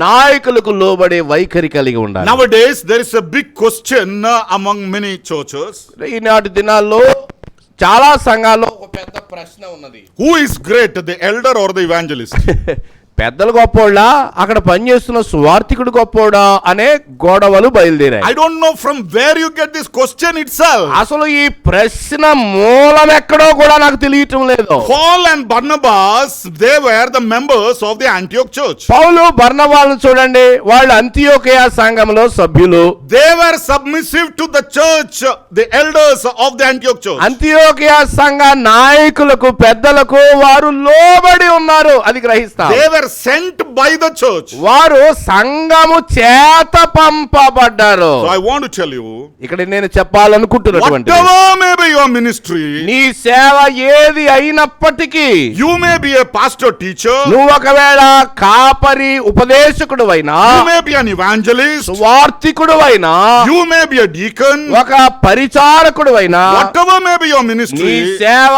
Speaker 2: నాయకులకు లోబడే వైఖరి కలిగి ఉండాలి.
Speaker 1: Nowadays there is a big question among many churches.
Speaker 2: ఈనాటి దినాల్లో చాలా సంఘాల్లో ఒక పెద్ద ప్రశ్న ఉన్నది.
Speaker 1: Who is great, the elder or the evangelist?
Speaker 2: పెద్దలు గొప్పోళ్ళా, అక్కడ పనిచేస్తున్న సువార్థికుడు గొప్పోడా అనే గొడవలు బయలుదేరాయి.
Speaker 1: I don't know from where you get this question itself.
Speaker 2: అసలు ఈ ప్రశ్న మూలం ఎక్కడో కూడా నాకు తెలియటం లేదు.
Speaker 1: Paul and Barnabas, they were the members of the Antioch church.
Speaker 2: పౌలు బర్నబాలను చూడండి, వాళ్ళు అంతియోకియ సంఘంలో సభ్యులు.
Speaker 1: They were submissive to the church, the elders of the Antioch church.
Speaker 2: అంతియోకియ సంఘ నాయకులకు, పెద్దలకు వారు లోబడి ఉన్నారు, అది గ్రహిస్తాం.
Speaker 1: They were were sent by the church.
Speaker 2: వారు సంఘము చేత పంపబడ్డారు.
Speaker 1: So I want to tell you,
Speaker 2: ఇక్కడ నేను చెప్పాలనుకుంటున్నటువంటి
Speaker 1: whatever may be your ministry,
Speaker 2: నీ సేవ ఏది అయినప్పటికీ,
Speaker 1: you may be a pastor teacher,
Speaker 2: నువ్వు ఒకవేళ కాపరి ఉపదేశకుడు అయినా,
Speaker 1: you may be an evangelist,
Speaker 2: వార్తికుడు అయినా,
Speaker 1: you may be a deacon,
Speaker 2: ఒక పరిచారకుడు అయినా,
Speaker 1: whatever may be your
Speaker 2: నీ
Speaker 1: ministry,
Speaker 2: సేవ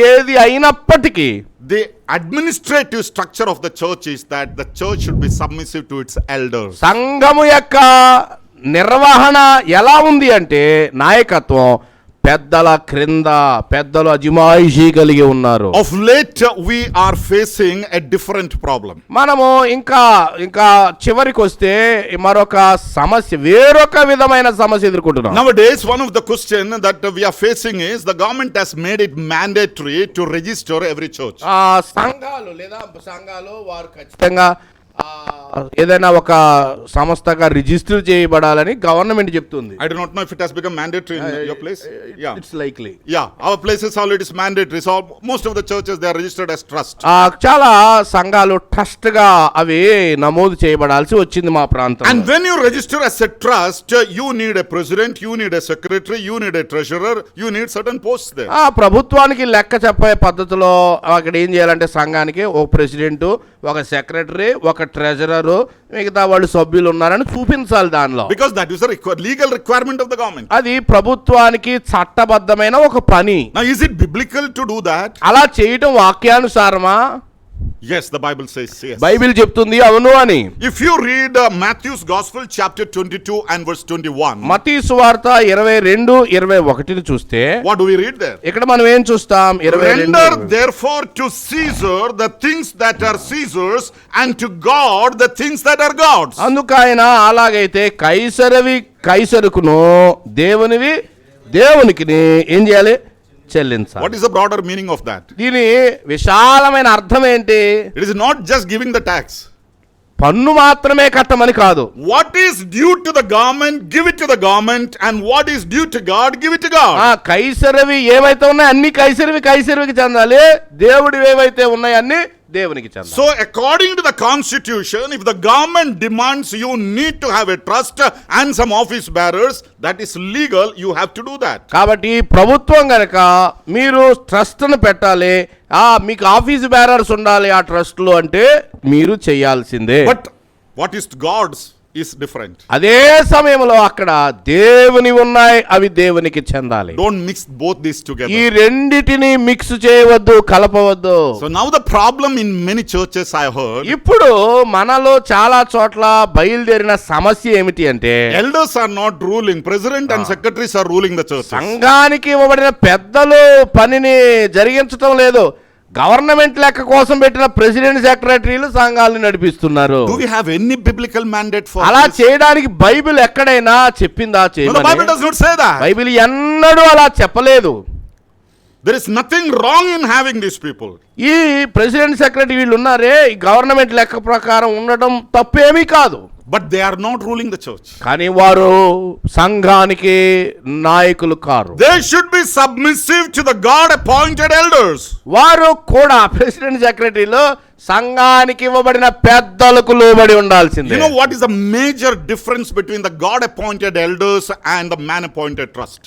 Speaker 2: ఏది అయినప్పటికీ
Speaker 1: the administrative structure of the church is that the church should be submissive to its elders.
Speaker 2: సంఘము యొక్క నిర్వహణ ఎలా ఉంది అంటే, నాయకత్వం పెద్దల క్రింద, పెద్దలు అజమాయిషీ కలిగి ఉన్నారు.
Speaker 1: Of late we are facing a different problem.
Speaker 2: మనము ఇంకా చివరికి వస్తే మరొక సమస్య, వేరొక విధమైన సమస్య ఎదుర్కొంటున్నాం.
Speaker 1: Nowadays one of the question that we are facing is the government has made it mandatory to register every church.
Speaker 2: సంఘాలు వారు ఖచ్చితంగా ఏదైనా ఒక సంస్థగా రిజిస్టర్ చేయబడాలని గవర్నమెంట్ చెప్తుంది.
Speaker 1: I do not know if it has become mandatory in your place. Yeah,
Speaker 2: it's likely.
Speaker 1: Our places already is mandatory. So most of the churches they are registered as trust.
Speaker 2: చాలా సంఘాలు trust గా అవి నమోదు చేయబడాల్సి వచ్చింది మా ప్రాంతంలో.
Speaker 1: And when you register as a trust, you need a president, you need a secretary, you need a treasurer, you need certain posts there.
Speaker 2: ప్రభుత్వానికి లెక్క చెప్పే పద్ధతిలో అక్కడ ఏం చేయాలంటే, సంఘానికి ఒక ప్రెసిడెంట్, ఒక సెక్రటరీ, ఒక ట్రెజరర్, మిగతా వాళ్ళు సభ్యులు ఉన్నారని చూపించాలి దానిలో.
Speaker 1: Because that is a legal requirement of the government.
Speaker 2: అది ప్రభుత్వానికి చట్టబద్ధమైన ఒక పని.
Speaker 1: Now is it biblical to do that?
Speaker 2: అలా చేయటం వాక్యానుసారమా?
Speaker 1: Yes, the Bible says yes.
Speaker 2: Bible చెప్తుంది అవును అని.
Speaker 1: If you read Matthew's Gospel chapter 22 and verse 21.
Speaker 2: మత్తయి సువార్త 22:21 చూస్తే
Speaker 1: What do we read there?
Speaker 2: ఇక్కడ మనం ఏం చూస్తాం? 22.
Speaker 1: Render therefore to Caesar the things that are Caesar's, and to God the things that are God's.
Speaker 2: అందుకైన అలాగైతే కైసరవి కైసరుకును, దేవునివి దేవునికి ఏం చేయాలి? చెల్లించాలి.
Speaker 1: What is the broader meaning of that?
Speaker 2: దీని విశాలమైన అర్థం ఏంటి?
Speaker 1: It is not just giving the tax.
Speaker 2: పన్ను మాత్రమే కట్టమని కాదు.
Speaker 1: What is due to the government, give it to the government, and what is due to God, give it to God.
Speaker 2: కైసరవి ఏవైతే ఉన్నాయో అన్ని కైసరవికి చెందాలి, దేవుడి ఏవైతే ఉన్నాయో అన్ని దేవునికి చెందాలి.
Speaker 1: So according to the constitution, if the government demands you need to have a trust and some office bearers, that is legal, you have to do that.
Speaker 2: కాబట్టి ప్రభుత్వం గనక మీరు ట్రస్ట్ను పెట్టాలి, మీకు ఆఫీస్ బేరర్స్ ఉండాలి ఆ ట్రస్ట్ లో అంటే మీరు చేయాల్సిందే.
Speaker 1: But what is God's is different.
Speaker 2: అదే సమయంలో అక్కడ దేవుని ఉన్నాయి, అవి దేవునికి చెందాలి.
Speaker 1: Don't mix both these together.
Speaker 2: ఈ రెండిటిని మిక్స్ చేయవద్దు, కలపవద్దు.
Speaker 1: So now the problem in many churches I heard,
Speaker 2: ఇప్పుడు మనలో చాలా చోట్ల బయలుదేరిన సమస్య ఏమిటి అంటే,
Speaker 1: elders are not ruling, president and secretaries are ruling the church.
Speaker 2: సంఘానికి ఇవ్వబడిన పెద్దలు పనిని జరిగించటం లేదు, గవర్నమెంట్ లెక్క కోసం పెట్టిన ప్రెసిడెంట్ సెక్రటరీలు సంఘాలను నడిపిస్తున్నారు.
Speaker 1: Do we have any biblical mandate for
Speaker 2: అలా
Speaker 1: this?
Speaker 2: చేయడానికి బైబిల్ ఎక్కడైనా చెప్పిందా?
Speaker 1: No, the Bible does not say that.
Speaker 2: Bible ఎన్నడూ అలా చెప్పలేదు.
Speaker 1: There is nothing wrong in having these people.
Speaker 2: ఈ ప్రెసిడెంట్ సెక్రటరీ వీళ్ళు ఉన్నారే, ఈ గవర్నమెంట్ లెక్క ప్రకారం ఉండడం తప్పేమీ కాదు.
Speaker 1: But they are not ruling the church.
Speaker 2: కానీ వారు సంఘానికి నాయకులు car.
Speaker 1: They should be submissive to the God appointed elders.
Speaker 2: వారు కూడా ప్రెసిడెంట్ సెక్రటరీలో సంఘానికి ఇవ్వబడిన పెద్దలకు లోబడి ఉండాల్సిందే.
Speaker 1: You know what is the major difference between the God appointed elders and the man appointed trust?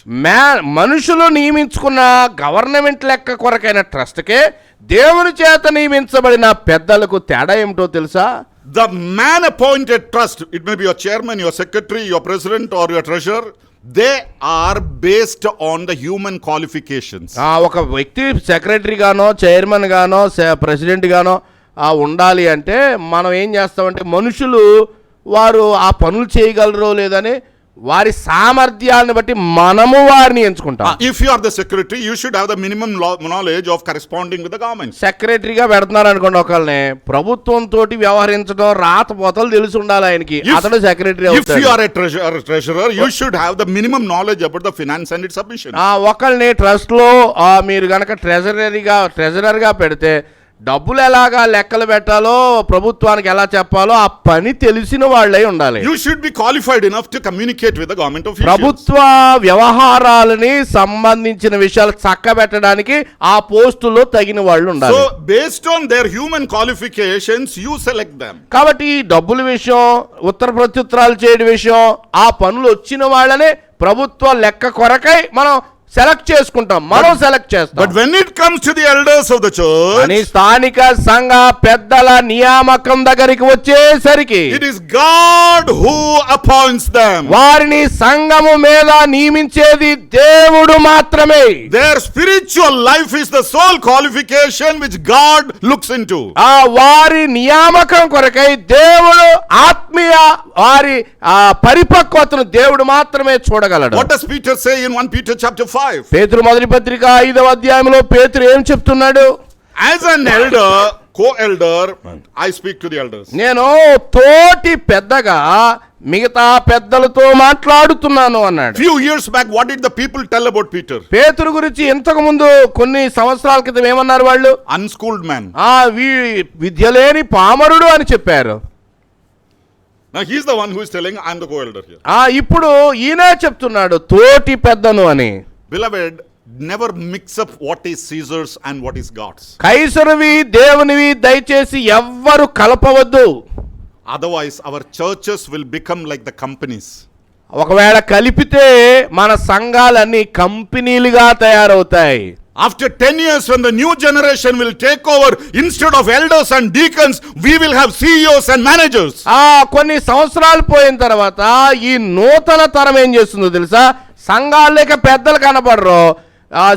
Speaker 2: మనుషులు నియమించుకున్న గవర్నమెంట్ లెక్క కొరకైన ట్రస్ట్కే దేవుని చేత నియమించబడిన పెద్దలకు తేడా ఏమిటో తెలుసా?
Speaker 1: The man appointed trust, it may be your chairman, your secretary, your president or your treasurer, they are based on the human qualifications.
Speaker 2: ఒక వ్యక్తి సెక్రటరీ గానో చైర్మన్ గానో ప్రెసిడెంట్ గానో ఉండాలి అంటే మనం ఏం చేస్తామంటే, మనుషులు వారు ఆ పనులు చేయగలరో లేదని వారి సామర్థ్యాన్ని బట్టి మనము వారిని ఎంచుకుంటాం.
Speaker 1: If you are the secretary, you should have the minimum knowledge of corresponding with the government.
Speaker 2: సెక్రటరీగా పెడుతున్నారు అనుకోండి ఒకళ్ళని, ప్రభుత్వం తోటి వ్యవహరించడం రాతపోతలు తెలిసి ఉండాలి ఆయనకి, అతడు సెక్రటరీ అవుతాడు.
Speaker 1: If you are a treasurer, you should have the minimum knowledge about the finance and its submission.
Speaker 2: ఒకళ్ళని ట్రస్ట్ లో మీరు గనక ట్రెజరర్ గా పెడితే డబ్బులు ఎలాగా లెక్కలు పెట్టాలో ప్రభుత్వానికి ఎలా చెప్పాలో ఆ పని తెలిసిన వాళ్ళై ఉండాలి.
Speaker 1: You should be qualified enough to communicate with the government officials.
Speaker 2: ప్రభుత్వ వ్యవహారాలని సంబంధించిన విషయాలు చక్కబెట్టడానికి ఆ పోస్టులో తగిన వాళ్ళు ఉండాలి.
Speaker 1: So based on their human qualifications, you select them.
Speaker 2: కాబట్టి ఈ డబ్బుల విషయం, ఉత్తర ప్రత్యుత్తరాలు చేయడం విషయం, ఆ పనులు వచ్చిన వాళ్ళనే ప్రభుత్వ లెక్క కొరకై మనం సెలెక్ట్ చేసుకుంటాం, మనం సెలెక్ట్ చేస్తాం.
Speaker 1: But when it comes to the elders of the church,
Speaker 2: అని స్థానిక సంఘ పెద్దల నియామకం దగ్గరికి వచ్చేసరికి
Speaker 1: it is God who appoints them.
Speaker 2: వారిని సంఘము మీద నియమించేది దేవుడు మాత్రమే.
Speaker 1: Their spiritual life is the sole qualification which God looks into.
Speaker 2: ఆ వారి నియామకం కొరకై దేవుడు ఆత్మీయ వారి పరిపక్వతను దేవుడు మాత్రమే చూడగలడు.
Speaker 1: What does Peter say in 1 Peter chapter 5?
Speaker 2: పేతురు మొదటి పత్రిక 5వ అధ్యాయంలో పేతురు ఏం చెప్తున్నాడు?
Speaker 1: As an elder, co-elder, I speak to the elders.
Speaker 2: నేను తోటి పెద్దగా మిగతా పెద్దలతో మాట్లాడుతున్నాను అన్నాడు.
Speaker 1: Few years back, what did the people tell about Peter?
Speaker 2: పేతురు గురించి ఇంతకు ముందు కొన్ని సంవత్సరాల క్రితం ఏమన్నారు వాళ్ళు?
Speaker 1: Unschooled man.
Speaker 2: విద్య లేని పామరుడు అని చెప్పారు.
Speaker 1: Now he is the one who is telling, I am the co-elder here.
Speaker 2: ఇప్పుడు ఈయనే చెప్తున్నాడు తోటి పెద్దను అని.
Speaker 1: Beloved, never mix up what is Caesar's and what is God's.
Speaker 2: కైసరువి దేవునివి దయచేసి ఎవ్వరు కలపవద్దు.
Speaker 1: Otherwise our churches will become like the companies.
Speaker 2: ఒకవేళ కలిపితే మన సంఘాలన్నీ కంపెనీలుగా తయారవుతాయి.
Speaker 1: After 10 years, when the new generation will take over, instead of elders and deacons, we will have CEOs and managers.
Speaker 2: కొన్ని సంవత్సరాలు పోయిన తర్వాత ఈ నూతన తరం ఏం చేస్తుందో తెలుసా? సంఘాలకి పెద్దలు కనబడరు,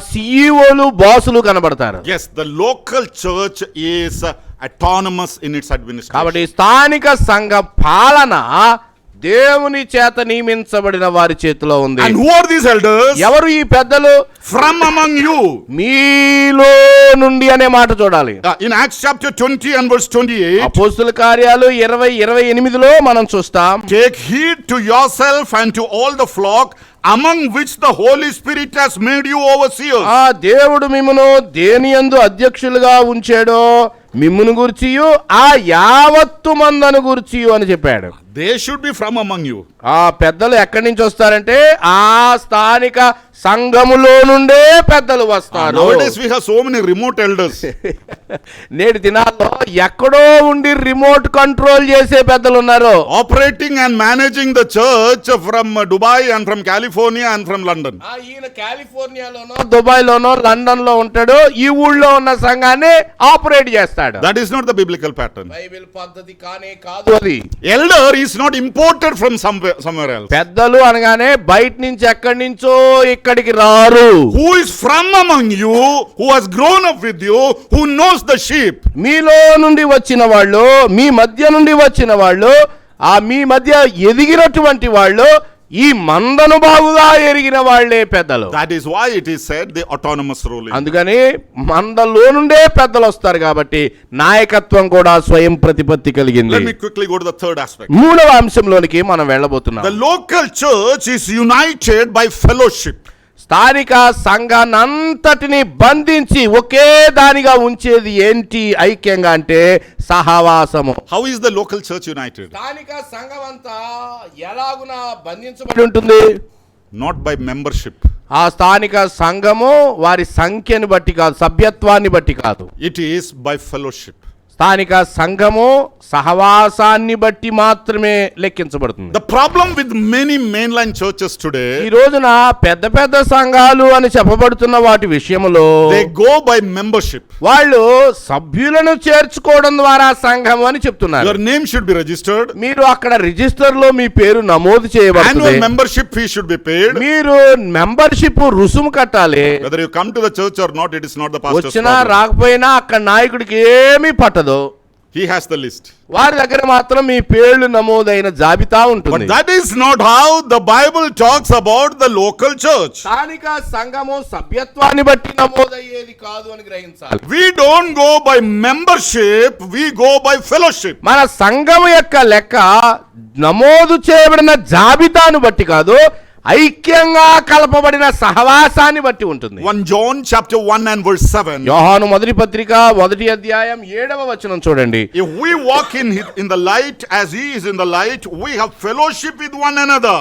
Speaker 2: సిఇఓలు బాసులు కనబడతారు.
Speaker 1: Yes, the local church is autonomous in its administration.
Speaker 2: కాబట్టి స్థానిక సంఘ పాలన దేవుని చేత నియమించబడిన వారి చేతిలో ఉంది.
Speaker 1: And who are these elders?
Speaker 2: ఎవరు ఈ పెద్దలు?
Speaker 1: From among you.
Speaker 2: మీలో నుండి అనే మాట చూడాలి.
Speaker 1: In Acts chapter 20 and verse 28.
Speaker 2: అపోస్తుల కార్యాలు 20:28లో మనం చూస్తాం.
Speaker 1: Take heed to yourself and to all the flock among which the Holy Spirit has made you overseers.
Speaker 2: దేవుడు మిమ్మును దేనియందు అధ్యక్షులుగా ఉంచాడో మిమ్మును గూర్చియు ఆ యావత్తు మందను గూర్చియు అని చెప్పాడు.
Speaker 1: They should be from among you.
Speaker 2: పెద్దలు ఎక్కడి నుంచి వస్తారంటే ఆ స్థానిక సంఘములో నుండే పెద్దలు వస్తారు.
Speaker 1: Nowadays we have so many remote elders.
Speaker 2: నేటి దినాల్లో ఎక్కడో ఉండి రిమోట్ కంట్రోల్ చేసే పెద్దలు ఉన్నారు.
Speaker 1: Operating and managing the church from Dubai and from California and from London.
Speaker 2: ఈయన కాలిఫోర్నియాలోనో దుబాయ్లోనో లండన్ లో ఉంటాడు, ఈ ఊళ్ళో ఉన్న సంఘాన్ని ఆపరేట్ చేస్తాడు.
Speaker 1: That is not the biblical pattern.
Speaker 2: Bible పద్ధతి కానే కాదు అది.
Speaker 1: Elder is not imported from somewhere else.
Speaker 2: పెద్దలు అనగానే బయట నుంచి ఎక్కడి నుంచో ఇక్కడికి రారు.
Speaker 1: Who is from among you, who has grown up with you, who knows the sheep.
Speaker 2: మీలో నుండి వచ్చిన వాళ్ళు, మీ మధ్య నుండి వచ్చిన వాళ్ళు, మీ మధ్య ఎదిగినటువంటి వాళ్ళు, ఈ మందను బాగుగా ఎరిగిన వాళ్లే పెద్దలు.
Speaker 1: That is why it is said the autonomous rule.
Speaker 2: అందుకని మందలో నుండే పెద్దలు వస్తారు కాబట్టి నాయకత్వం కూడా స్వయం ప్రతిపత్తి కలిగింది.
Speaker 1: Let me quickly go to the third aspect.
Speaker 2: మూడవ అంశంలోనికి మనం వెళ్ళబోతున్నాం.
Speaker 1: The local church is united by fellowship.
Speaker 2: స్థానిక సంఘాన్నంతటిని బంధించి ఒకే దానిగా ఉంచేది ఏంటి ఐక్యంగా అంటే సహవాసము.
Speaker 1: How is the local church united?
Speaker 2: స్థానిక సంఘం అంతా ఎలాగున బంధించబడి ఉంటుంది?
Speaker 1: Not by membership.
Speaker 2: ఆ స్థానిక సంఘము వారి సంఖ్యని బట్టి కాదు, సభ్యత్వాన్ని బట్టి కాదు.
Speaker 1: It is by fellowship.
Speaker 2: స్థానిక సంఘము సహవాసాన్ని బట్టి మాత్రమే లెక్కించబడుతుంది.
Speaker 1: The problem with many mainline churches today,
Speaker 2: ఈ రోజున పెద్ద పెద్ద సంఘాలు అని చెప్పబడుతున్న వాటి విషయంలో
Speaker 1: they go by membership.
Speaker 2: వాళ్ళు సభ్యులను చేర్చుకోవడం ద్వారా సంఘం అని చెప్తున్నారు.
Speaker 1: Your name should be registered.
Speaker 2: మీరు అక్కడ రిజిస్టర్ లో మీ పేరు నమోదు చేయబడుతుంది.
Speaker 1: Annual membership fee should be paid.
Speaker 2: మీరు మెంబర్షిప్ రుసుము కట్టాలి.
Speaker 1: Whether you come to the church or not, it is not the pastor's
Speaker 2: వచ్చినా
Speaker 1: problem.
Speaker 2: రాకపోయినా అక్కడ నాయకుడికి ఏమీ పట్టదు.
Speaker 1: He has the list.
Speaker 2: వారి దగ్గర మాత్రం మీ పేర్లు నమోదైన జాబితా ఉంటుంది.
Speaker 1: But that is not how the Bible talks about the local church.
Speaker 2: స్థానిక సంఘము సభ్యత్వాన్ని బట్టి నమోదయ్యేది కాదు అని గ్రహించాలి.
Speaker 1: We don't go by membership, we go by fellowship.
Speaker 2: మన సంఘం యొక్క లెక్క నమోదు చేయబడిన జాబితాను బట్టి కాదు, ఐక్యంగా కలపబడిన సహవాసాన్ని బట్టి ఉంటుంది.
Speaker 1: 1 John chapter 1 and verse 7.
Speaker 2: యోహాను మొదటి పత్రిక 1వ అధ్యాయం 7వ వచనం చూడండి.
Speaker 1: If we walk in the light as he is in the light, we have fellowship with one another.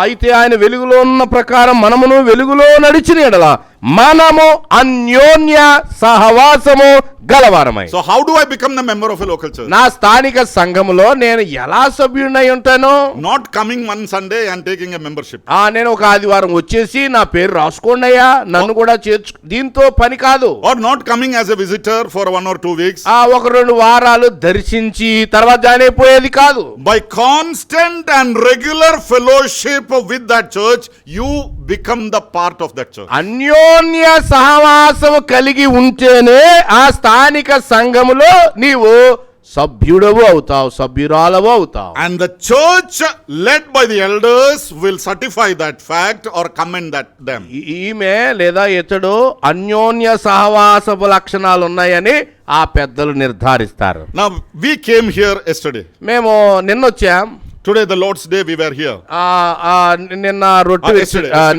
Speaker 2: అయితే ఆయన వెలుగులో ఉన్న ప్రకారం మనమును వెలుగులో నడిచిన ఎడల మనము అన్యోన్య సహవాసము గలవారమై.
Speaker 1: So how do I become the member of a local church?
Speaker 2: నా స్థానిక సంఘములో నేను ఎలా సభ్యుడినై ఉంటాను?
Speaker 1: Not coming one Sunday and taking a membership.
Speaker 2: నేను ఒక ఆదివారం వచ్చేసి నా పేరు రాసుకోండి అయ్యా, నన్ను కూడా చేర్చు, దీంతో పని కాదు.
Speaker 1: Or not coming as a visitor for 1 or 2 weeks.
Speaker 2: 1-2 వారాలు దర్శించి తర్వాత జాయిన్ అయిపోయేది కాదు.
Speaker 1: By constant and regular fellowship with that church, you become the part of that church.
Speaker 2: అన్యోన్య సహవాసము కలిగి ఉంటేనే ఆ స్థానిక సంఘములో నీవు సభ్యుడవు అవుతావు, సభ్యురాలవు అవుతావు.
Speaker 1: And the church led by the elders will certify that fact or commend that them.
Speaker 2: ఈమె లేదా ఇతడు అన్యోన్య సహవాసపు లక్షణాలు ఉన్నాయని ఆ పెద్దలు నిర్ధారిస్తారు.
Speaker 1: Now we came here yesterday.
Speaker 2: మేము నిన్నొచ్చాం.
Speaker 1: Today the Lord's Day we were here.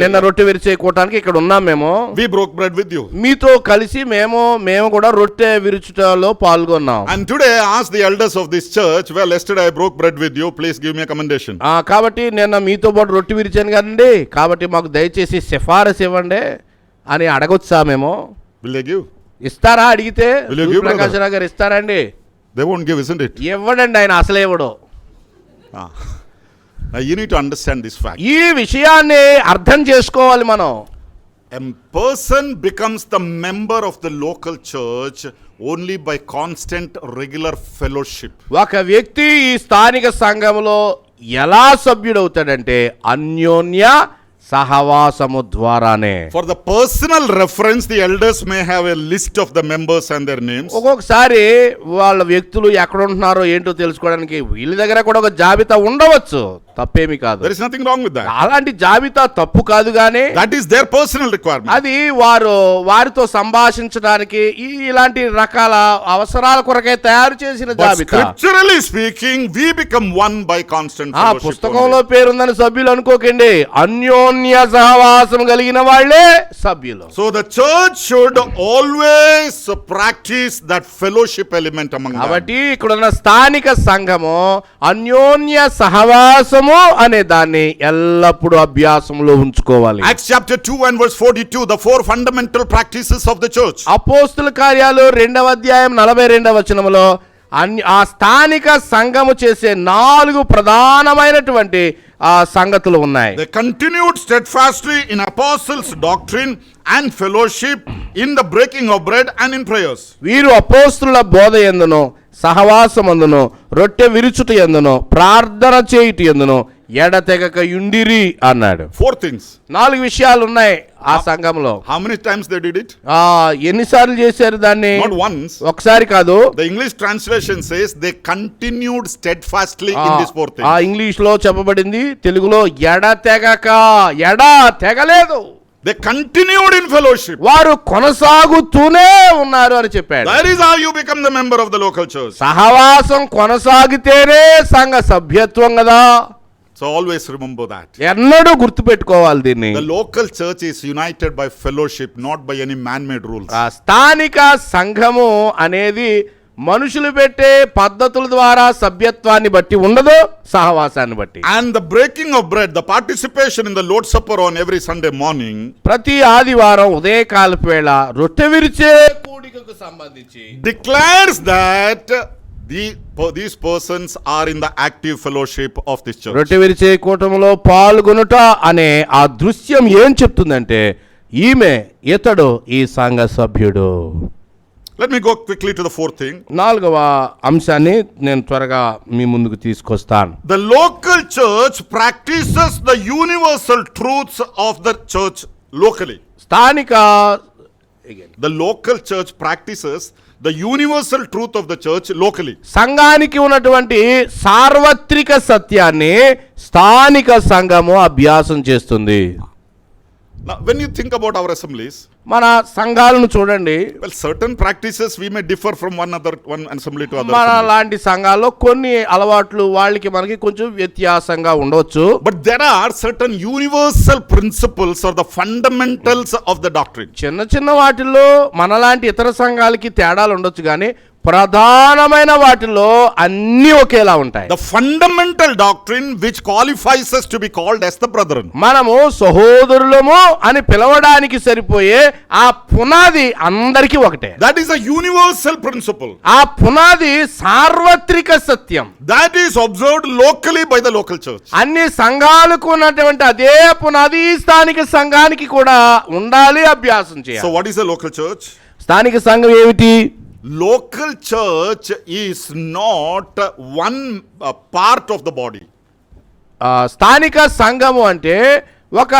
Speaker 2: నిన్న రొట్టె విరిచే కూటానికి ఇక్కడ ఉన్నాం మేము.
Speaker 1: We broke bread with you.
Speaker 2: మీతో కలిసి మేము కూడా రొట్టె విరుచుటలో పాల్గొన్నాం.
Speaker 1: And today I asked the elders of this church, well yesterday I broke bread with you, please give me a commendation.
Speaker 2: కాబట్టి నిన్న మీతో పాటు రొట్టె విరిచాను కదండి, కాబట్టి మాకు దయచేసి సిఫారసు ఇవ్వండి అని అడగొచ్చా మేము?
Speaker 1: Will they give?
Speaker 2: ఇస్తారా? అడిగితే
Speaker 1: Will you give,
Speaker 2: ప్రకాశ్ రావు గారు ఇస్తారండి?
Speaker 1: They won't give, isn't it?
Speaker 2: ఇవ్వడండి, ఆయన అసలే ఇవ్వడు.
Speaker 1: Now you need to understand this fact.
Speaker 2: ఈ విషయాన్ని అర్థం చేసుకోవాలి మనం.
Speaker 1: A person becomes the member of the local church only by constant regular fellowship.
Speaker 2: ఒక వ్యక్తి ఈ స్థానిక సంఘములో ఎలా సభ్యుడవుతాడంటే అన్యోన్య సహవాసము ద్వారానే.
Speaker 1: For the personal reference, the elders may have a list of the members and their names.
Speaker 2: ఒక్కొక్కసారి వాళ్ళ వ్యక్తులు ఎక్కడ ఉంటున్నారో ఏంటో తెలుసుకోవడానికి వీళ్ళ దగ్గర కూడా ఒక జాబితా ఉండవచ్చు, తప్పేమి కాదు.
Speaker 1: There is nothing wrong with that.
Speaker 2: అలాంటి జాబితా తప్పు కాదు గానీ
Speaker 1: That is their personal requirement.
Speaker 2: అది వారితో సంభాషించడానికి ఇలాంటి రకాల అవసరాల కొరకే తయారు చేసిన
Speaker 1: But
Speaker 2: జాబితా.
Speaker 1: scripturally speaking, we become one by constant fellowship.
Speaker 2: పుస్తకంలో
Speaker 1: only.
Speaker 2: పేరుందని సభ్యులు అనుకోకండి, అన్యోన్య సహవాసం కలిగిన వాళ్ళే సభ్యులు.
Speaker 1: So the church should always practice that fellowship element among them.
Speaker 2: కాబట్టి ఇక్కడ ఉన్న స్థానిక సంఘము అన్యోన్య సహవాసము అనే దాన్ని ఎల్లప్పుడూ అభ్యాసంలో ఉంచుకోవాలి.
Speaker 1: Acts chapter 2 and verse 42, the 4 fundamental practices of the church.
Speaker 2: అపోస్తుల కార్యాలు 2వ అధ్యాయం 42వ వచనములో ఆ స్థానిక సంఘము చేసే 4 ప్రధానమైనటువంటి సంగతులు ఉన్నాయి.
Speaker 1: They continued steadfastly in apostles' doctrine and fellowship, in the breaking of bread and in prayers.
Speaker 2: వీరు అపోస్తుల బోధ యందును సహవాసమందును రొట్టె విరుచుట యందును ప్రార్థన చేయుట యందును ఎడతెగక యుండిరి అన్నాడు.
Speaker 1: 4 things.
Speaker 2: 4 విషయాలు ఉన్నాయి ఆ సంఘంలో.
Speaker 1: How many times they did it?
Speaker 2: ఎన్నిసార్లు చేశారు దాన్ని?
Speaker 1: Not once.
Speaker 2: ఒకసారి కాదు.
Speaker 1: The English translation says they continued steadfastly in these 4 things.
Speaker 2: English లో చెప్పబడింది, తెలుగులో ఎడతెగక, తెగలేదు.
Speaker 1: They continued in fellowship.
Speaker 2: వారు కొనసాగుతూనే ఉన్నారు అని చెప్పాడు.
Speaker 1: That is how you become the member of the local church.
Speaker 2: సహవాసం కొనసాగితేనే సంఘ సభ్యత్వం కదా.
Speaker 1: So always remember that.
Speaker 2: ఎన్నడూ గుర్తుపెట్టుకోవాలి దీన్ని.
Speaker 1: The local church is united by fellowship, not by any man-made rules.
Speaker 2: స్థానిక సంఘము అనేది మనుషులు పెట్టే పద్ధతుల ద్వారా సభ్యత్వాన్ని బట్టి ఉండదు, సహవాసాన్ని బట్టి.
Speaker 1: And the breaking of bread, the participation in the Lord's Supper on every Sunday morning,
Speaker 2: ప్రతి ఆదివారం ఉదయకాలపు వేళ రొట్టె విరిచే కూడికకు సంబంధించి
Speaker 1: declares that these persons are in the active fellowship of this church.
Speaker 2: రొట్టె విరిచే కూటములో పాల్గొనుట అనే ఆ దృశ్యం ఏం చెప్తుందంటే ఇతడు ఈ సంఘ సభ్యుడు.
Speaker 1: Let me go quickly to the 4th thing.
Speaker 2: 4వ అంశాన్ని నేను త్వరగా మీ ముందుకు తీసుకొస్తాను.
Speaker 1: The local church practices the universal truths of the church locally. The local church practices the universal truth of the church locally.
Speaker 2: సంఘానికి ఉన్నటువంటి సార్వత్రిక సత్యాన్ని స్థానిక సంఘము అభ్యాసం చేస్తుంది.
Speaker 1: Now, when you think about our assemblies,
Speaker 2: మన సంఘాలను చూడండి.
Speaker 1: well, certain practices we may differ from one assembly to other
Speaker 2: మన
Speaker 1: assembly.
Speaker 2: లాంటి సంఘాల్లో కొన్ని అలవాట్లు వాళ్ళకి మనకి కొంచెం వ్యత్యాసంగా ఉండవచ్చు.
Speaker 1: But there are certain universal principles or the fundamentals of the doctrine.
Speaker 2: చిన్న చిన్న వాటిల్లో మనలాంటి ఇతర సంఘాలకి తేడాలు ఉండొచ్చు, కానీ ప్రధానమైన వాటిలో అన్నీ ఒకేలా ఉంటాయి.
Speaker 1: The fundamental doctrine which qualifies us to be called as the brethren.
Speaker 2: మనము సహోదరులము అని పిలవడానికి సరిపోయే ఆ పునాది అందరికీ ఒకటే.
Speaker 1: That is a universal principle.
Speaker 2: ఆ పునాది సార్వత్రిక సత్యం.
Speaker 1: That is observed locally by the local church.
Speaker 2: అన్ని సంఘాలకు ఉన్నటువంటి అదే పునాది స్థానిక సంఘానికి కూడా ఉండాలి, అభ్యాసం
Speaker 1: So
Speaker 2: చేయాలి.
Speaker 1: what is a local church?
Speaker 2: స్థానిక సంఘం ఏమిటి?
Speaker 1: Local church is not one part of the body.
Speaker 2: స్థానిక సంఘము అంటే ఒక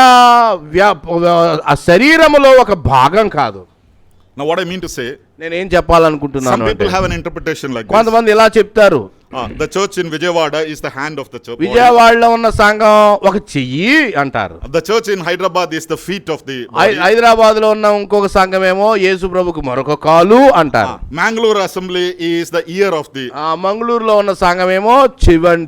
Speaker 2: శరీరములో ఒక భాగం కాదు.
Speaker 1: Now what I mean to say,
Speaker 2: నేనేం
Speaker 1: some
Speaker 2: చెప్పాలనుకుంటున్నాను
Speaker 1: people
Speaker 2: అంటే,
Speaker 1: have an interpretation like this.
Speaker 2: కొంతమంది ఇలా చెప్తారు,
Speaker 1: The church in Vijayawada is the hand of the church.
Speaker 2: విజయవాడలో ఉన్న సంఘం ఒక చెయ్యి అంటారు.
Speaker 1: The church in Hyderabad is the feet of the body.
Speaker 2: Hyderabad లో ఉన్న ఇంకొక సంఘమేమో యేసు ప్రభుకు మరొక కాలు అంటారు.
Speaker 1: Mangalore assembly is the ear of the.
Speaker 2: మంగళూరులో ఉన్న సంఘమేమో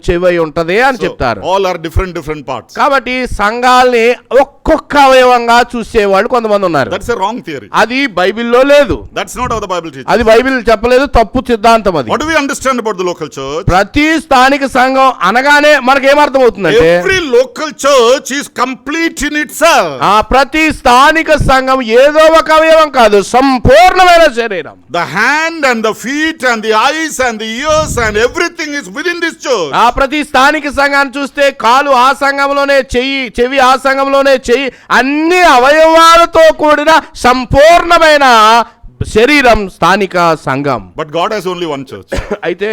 Speaker 2: చెవి ఉంటది అని చెప్తారు.
Speaker 1: All are different parts.
Speaker 2: కాబట్టి సంఘాల్ని ఒక్కొక్క అవయవంగా చూసేవాళ్ళు కొంతమంది ఉన్నారు.
Speaker 1: That's a wrong theory.
Speaker 2: అది బైబిల్లో లేదు.
Speaker 1: That's not how the Bible teaches.
Speaker 2: అది బైబిల్ చెప్పలేదు, తప్పు సిద్ధాంతం అది.
Speaker 1: What do we understand about the local church?
Speaker 2: ప్రతి స్థానిక సంఘం అనగానే మనకేమర్థం అవుతుందంటే,
Speaker 1: Every local church is complete in itself.
Speaker 2: ప్రతి స్థానిక సంఘం ఏదో ఒక అవయవం కాదు, సంపూర్ణమైన శరీరం.
Speaker 1: The hand and the feet and the eyes and the ears and everything is within this church.
Speaker 2: ప్రతి స్థానిక సంఘాన్ని చూస్తే కాలు ఆ సంఘంలోనే, చెవి ఆ సంఘంలోనే, అన్ని అవయవాలతో కూడిన సంపూర్ణమైన శరీరం స్థానిక సంఘం.
Speaker 1: But God has only one church.
Speaker 2: అయితే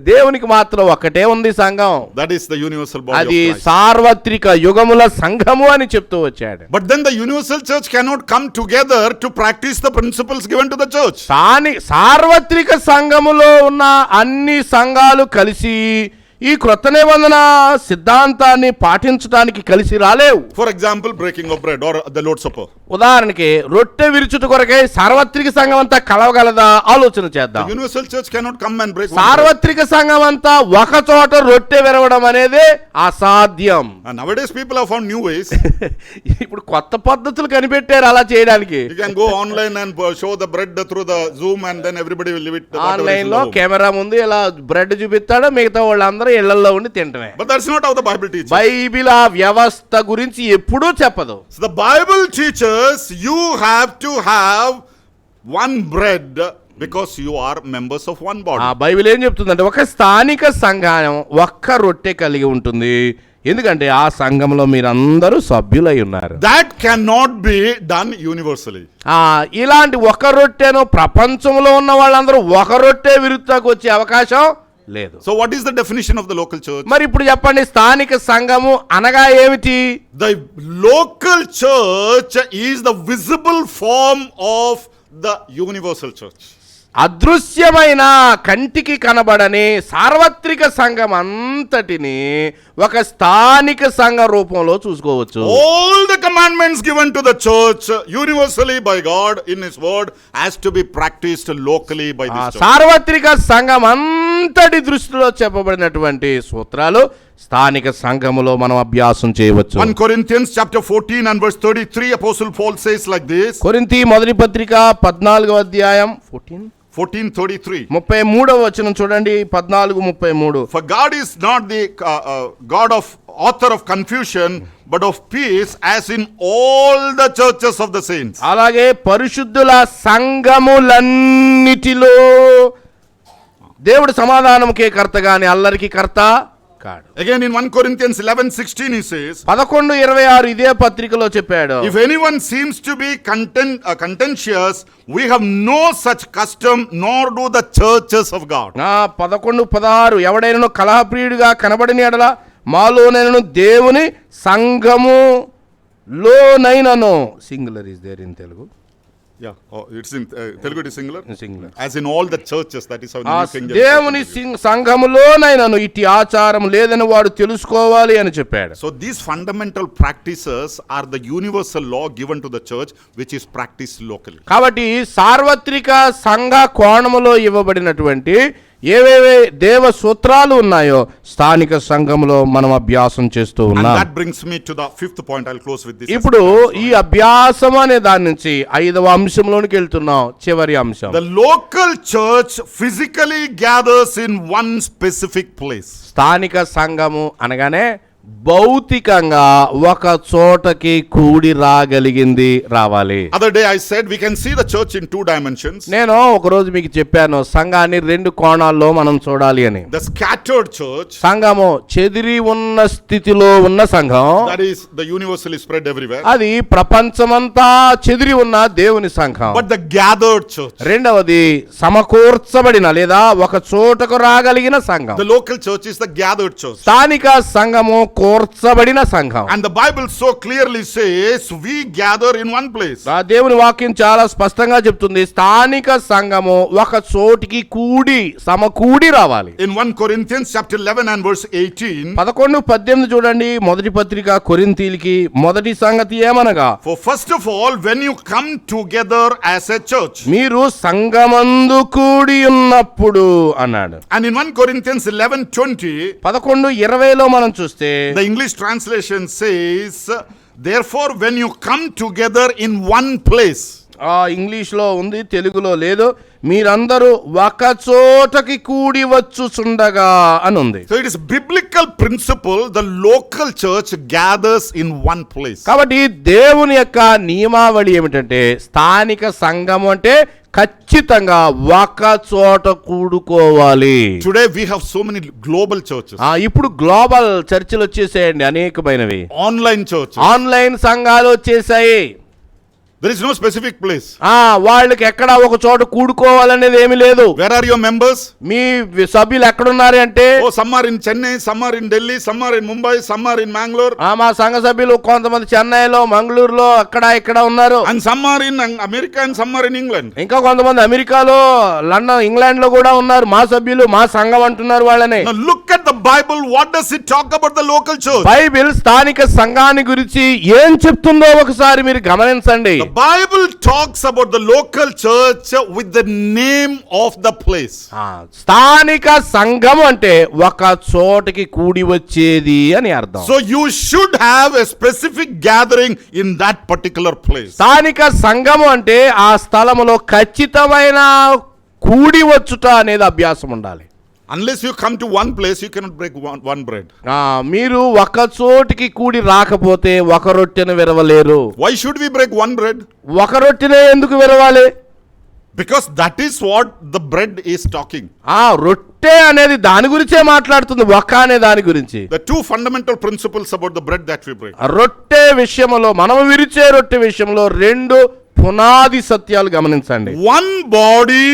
Speaker 2: దేవునికి మాత్రం ఒక్కటే ఉంది సంఘం.
Speaker 1: That is the universal body
Speaker 2: అది
Speaker 1: of Christ.
Speaker 2: సార్వత్రిక యుగముల సంఘము అని చెప్తూ వచ్చాడు.
Speaker 1: But then the universal church cannot come together to practice the principles given to the church.
Speaker 2: సార్వత్రిక సంఘములో ఉన్న అన్ని సంఘాలు కలిసి ఈ క్రొత్త నిబంధన సిద్ధాంతాన్ని పాటించడానికి కలిసి రాలేవు.
Speaker 1: For example, breaking of bread or the Lord's Supper.
Speaker 2: ఉదాహరణకి రొట్టె విరుచుట కొరకై సార్వత్రిక సంఘం అంతా కలవగలదా? ఆలోచన చేద్దాం.
Speaker 1: The universal church cannot come and break one bread.
Speaker 2: సార్వత్రిక సంఘం అంతా ఒక చోట రొట్టె విరవడం అనేది అసాధ్యం.
Speaker 1: And nowadays people have found new ways.
Speaker 2: ఇప్పుడు కొత్త పద్ధతులు కనిపెట్టారు అలా చేయడానికి.
Speaker 1: You can go online and show the bread through the Zoom and then everybody will leave it.
Speaker 2: Online లో కెమెరా ముందు ఇలా బ్రెడ్ చూపిస్తాడు, మిగతా వాళ్ళందరూ ఇళ్లలో ఉండి తింటమే.
Speaker 1: But that's not how the Bible teaches.
Speaker 2: Bible ఆ వ్యవస్థ గురించి ఎప్పుడూ చెప్పదు.
Speaker 1: So the Bible teaches you have to have one bread because you are members of one body.
Speaker 2: Bible ఏం చెప్తుందంటే, ఒక స్థానిక సంఘం ఒక్క రొట్టె కలిగి ఉంటుంది, ఎందుకంటే ఆ సంఘంలో మీరందరూ సభ్యులై ఉన్నారు.
Speaker 1: That cannot be done universally.
Speaker 2: ఇలాంటి ఒక రొట్టెను ప్రపంచంలో ఉన్న వాళ్ళందరూ ఒక రొట్టె విరుద్ధకు వచ్చే అవకాశం లేదు.
Speaker 1: So what is the definition of the local church?
Speaker 2: మరి ఇప్పుడు చెప్పండి, స్థానిక సంఘము అనగా ఏమిటి?
Speaker 1: The local church is the visible form of the universal church.
Speaker 2: అదృశ్యమైన కంటికి కనబడని సార్వత్రిక సంఘం అంతటిని ఒక స్థానిక సంఘ రూపంలో చూసుకోవచ్చు.
Speaker 1: All the commandments given to the church universally by God in His word has to be practiced locally by this church.
Speaker 2: సార్వత్రిక సంఘం అంతటి దృష్టిలో చెప్పబడినటువంటి సూత్రాలు స్థానిక సంఘములో మనం అభ్యాసం చేయవచ్చు.
Speaker 1: 1 Corinthians chapter 14 and verse 33, Apostle Paul says like this.
Speaker 2: కొరింథీ మొదటి పత్రిక 14వ అధ్యాయం
Speaker 1: 14:33.
Speaker 2: 33వ వచనం చూడండి, 14:33.
Speaker 1: For God is not the God of author of confusion, but of peace, as in all the churches of the saints.
Speaker 2: అలాగే పరిశుద్ధుల సంఘములన్నిటిలో దేవుడు సమాధానముకే కర్త గాని అల్లరికి కర్త కాడు.
Speaker 1: Again in 1 Corinthians 11:16 he says,
Speaker 2: 11:26 ఇదే పత్రికలో చెప్పాడు,
Speaker 1: if anyone seems to be contentious, we have no such custom, nor do the churches of God.
Speaker 2: 11:16 ఎవడైనా కలహప్రియుడిగా కనబడిన ఎడల మాలోనైనను దేవుని సంఘము లోనైనను, singular is there in Telugu,
Speaker 1: Yeah, oh, it's in Telugu it is singular.
Speaker 2: Singular.
Speaker 1: As in all the churches, that is how
Speaker 2: ఆ
Speaker 1: New King James
Speaker 2: దేవుని
Speaker 1: Version gives.
Speaker 2: సంఘములోనైనాను ఇట్టి ఆచారం లేదని వాడు తెలుసుకోవాలి అని చెప్పాడు.
Speaker 1: So these fundamental practices are the universal law given to the church, which is practiced locally.
Speaker 2: కాబట్టి సార్వత్రిక సంఘ కోణములో ఇవ్వబడినటువంటి ఏవేవే దేవ సూత్రాలు ఉన్నాయో స్థానిక సంఘములో మనం అభ్యాసం చేస్తూ
Speaker 1: And
Speaker 2: ఉన్నాం.
Speaker 1: that brings me to the fifth point. I'll close with this.
Speaker 2: ఇప్పుడు ఈ అభ్యాసం అనే దాని నుంచి 5వ అంశంలోనికి వెళ్తున్నాం, చివరి అంశం.
Speaker 1: The local church physically gathers in one specific place.
Speaker 2: స్థానిక సంఘము అనగానే భౌతికంగా ఒక చోటకి కూడి రాగలిగింది రావాలి.
Speaker 1: Other day I said we can see the church in two dimensions.
Speaker 2: నేను ఒక రోజు మీకు చెప్పాను సంఘాన్ని 2 కోణాల్లో మనం చూడాలి అని.
Speaker 1: The scattered church,
Speaker 2: సంఘము చెదిరి ఉన్న స్థితిలో ఉన్న సంఘం,
Speaker 1: that is the universally spread everywhere.
Speaker 2: అది ప్రపంచమంతా చెదిరి ఉన్న దేవుని సంఘం.
Speaker 1: But the gathered church,
Speaker 2: రెండవది సమకూర్చబడిన లేదా ఒక చోటకు రాగలిగిన సంఘం.
Speaker 1: the local church is the gathered church.
Speaker 2: స్థానిక సంఘము కూర్చబడిన సంఘం.
Speaker 1: And the Bible so clearly says we gather in one place.
Speaker 2: ఆ దేవుని వాక్యం చాలా స్పష్టంగా చెప్తుంది స్థానిక సంఘము ఒక చోటికి కూడి సమకూడి రావాలి.
Speaker 1: In 1 Corinthians chapter 11 and verse 18,
Speaker 2: 11-18 చూడండి, మొదటి పత్రిక కొరింథీయులకి మొదటి సంగతి ఏమనగా,
Speaker 1: for first of all when you come together as a church.
Speaker 2: మీరు సంఘమందు కూడి ఉన్నప్పుడు అన్నాడు.
Speaker 1: And in 1 Corinthians 11:20,
Speaker 2: 11:20లో మనం చూస్తే
Speaker 1: the English translation says, therefore when you come together in one place.
Speaker 2: ఆ ఇంగ్లీష్ లో ఉంది, తెలుగులో లేదు. మీరందరూ ఒక చోటకి కూడి వచ్చుచుండగా అని ఉంది.
Speaker 1: So it is biblical principle, the local church gathers in one place.
Speaker 2: కాబట్టి దేవుని యొక్క నియమావళి ఏమిటంటే స్థానిక సంఘం అంటే ఖచ్చితంగా ఒక చోట కూడుకోవాలి.
Speaker 1: Today we have so many global churches,
Speaker 2: ఇప్పుడు గ్లోబల్ చర్చిలు వచ్చేసాయండి, అనేకమైనవి.
Speaker 1: online churches.
Speaker 2: ఆన్లైన్ సంఘాలు వచ్చేసాయి.
Speaker 1: There is no specific place.
Speaker 2: వాళ్ళకి ఎక్కడ ఒక చోట కూడుకోవాలనేది ఏమీ లేదు.
Speaker 1: Where are your members?
Speaker 2: మీ సభ్యులు ఎక్కడున్నారు అంటే,
Speaker 1: Oh, some are in Chennai, some are in Delhi, some are in Mumbai, some are in Mangalore,
Speaker 2: మా సంఘ సభ్యులు కొంతమంది చెన్నైలో, మంగళూరులో, అక్కడ ఇక్కడ ఉన్నారు.
Speaker 1: and some are in America and some are in England.
Speaker 2: ఇంకా కొంతమంది అమెరికాలో, లండన్, ఇంగ్లాండ్ లో కూడా ఉన్నారు. మా సభ్యులు, మా సంఘం అంటున్నారు వాళ్ళని.
Speaker 1: Now look at the Bible. What does it talk about the local church?
Speaker 2: Bible స్థానిక సంఘాన్ని గురించి ఏం చెప్తుందో ఒకసారి మీరు గమనించండి.
Speaker 1: The Bible talks about the local church with the name of the place.
Speaker 2: స్థానిక సంఘం అంటే ఒక చోటకి కూడి వచ్చేది అని అర్థం.
Speaker 1: So you should have a specific gathering in that particular place.
Speaker 2: స్థానిక సంఘము అంటే ఆ స్థలములో ఖచ్చితమైన కూడి వచ్చుట అనేది అభ్యాసం ఉండాలి.
Speaker 1: Unless you come to one place, you cannot break one bread.
Speaker 2: మీరు ఒక చోటికి కూడి రాకపోతే ఒక రొట్టెను విరవలేరు.
Speaker 1: Why should we break one bread?
Speaker 2: ఒక రొట్టెనే ఎందుకు విరవాలి?
Speaker 1: Because that is what the bread is talking.
Speaker 2: రొట్టె అనేది దాని గురించే మాట్లాడుతుంది, ఒక అనే దాని గురించి.
Speaker 1: The two fundamental principles about the bread that we break.
Speaker 2: రొట్టె విషయంలో, మనం విరిచే రొట్టె విషయంలో 2 పునాది సత్యాలు గమనించండి.
Speaker 1: One body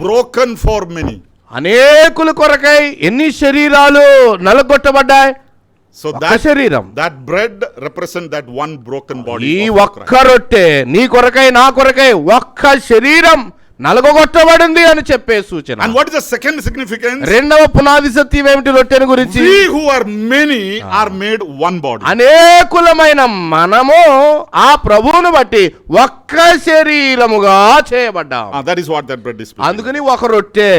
Speaker 1: broken for many.
Speaker 2: అనేకుల కొరకై ఎన్ని శరీరాలు నలగొట్టబడ్డాయి?
Speaker 1: So
Speaker 2: శరీరం,
Speaker 1: that bread represent that one broken body.
Speaker 2: ఈ ఒక్క రొట్టె నీ కొరకై నా కొరకై ఒక్క శరీరం నలగొట్టబడింది అని చెప్పే సూచన.
Speaker 1: And what is the second significance?
Speaker 2: రెండవ పునాది సత్యం ఏమిటి రొట్టెను గురించి?
Speaker 1: We who are many are made one body.
Speaker 2: అనేకులమైన మనము ఆ ప్రభువును బట్టి ఒక్క శరీరముగా చేయబడ్డాం.
Speaker 1: That is what that bread is.
Speaker 2: అందుకని ఒక రొట్టె,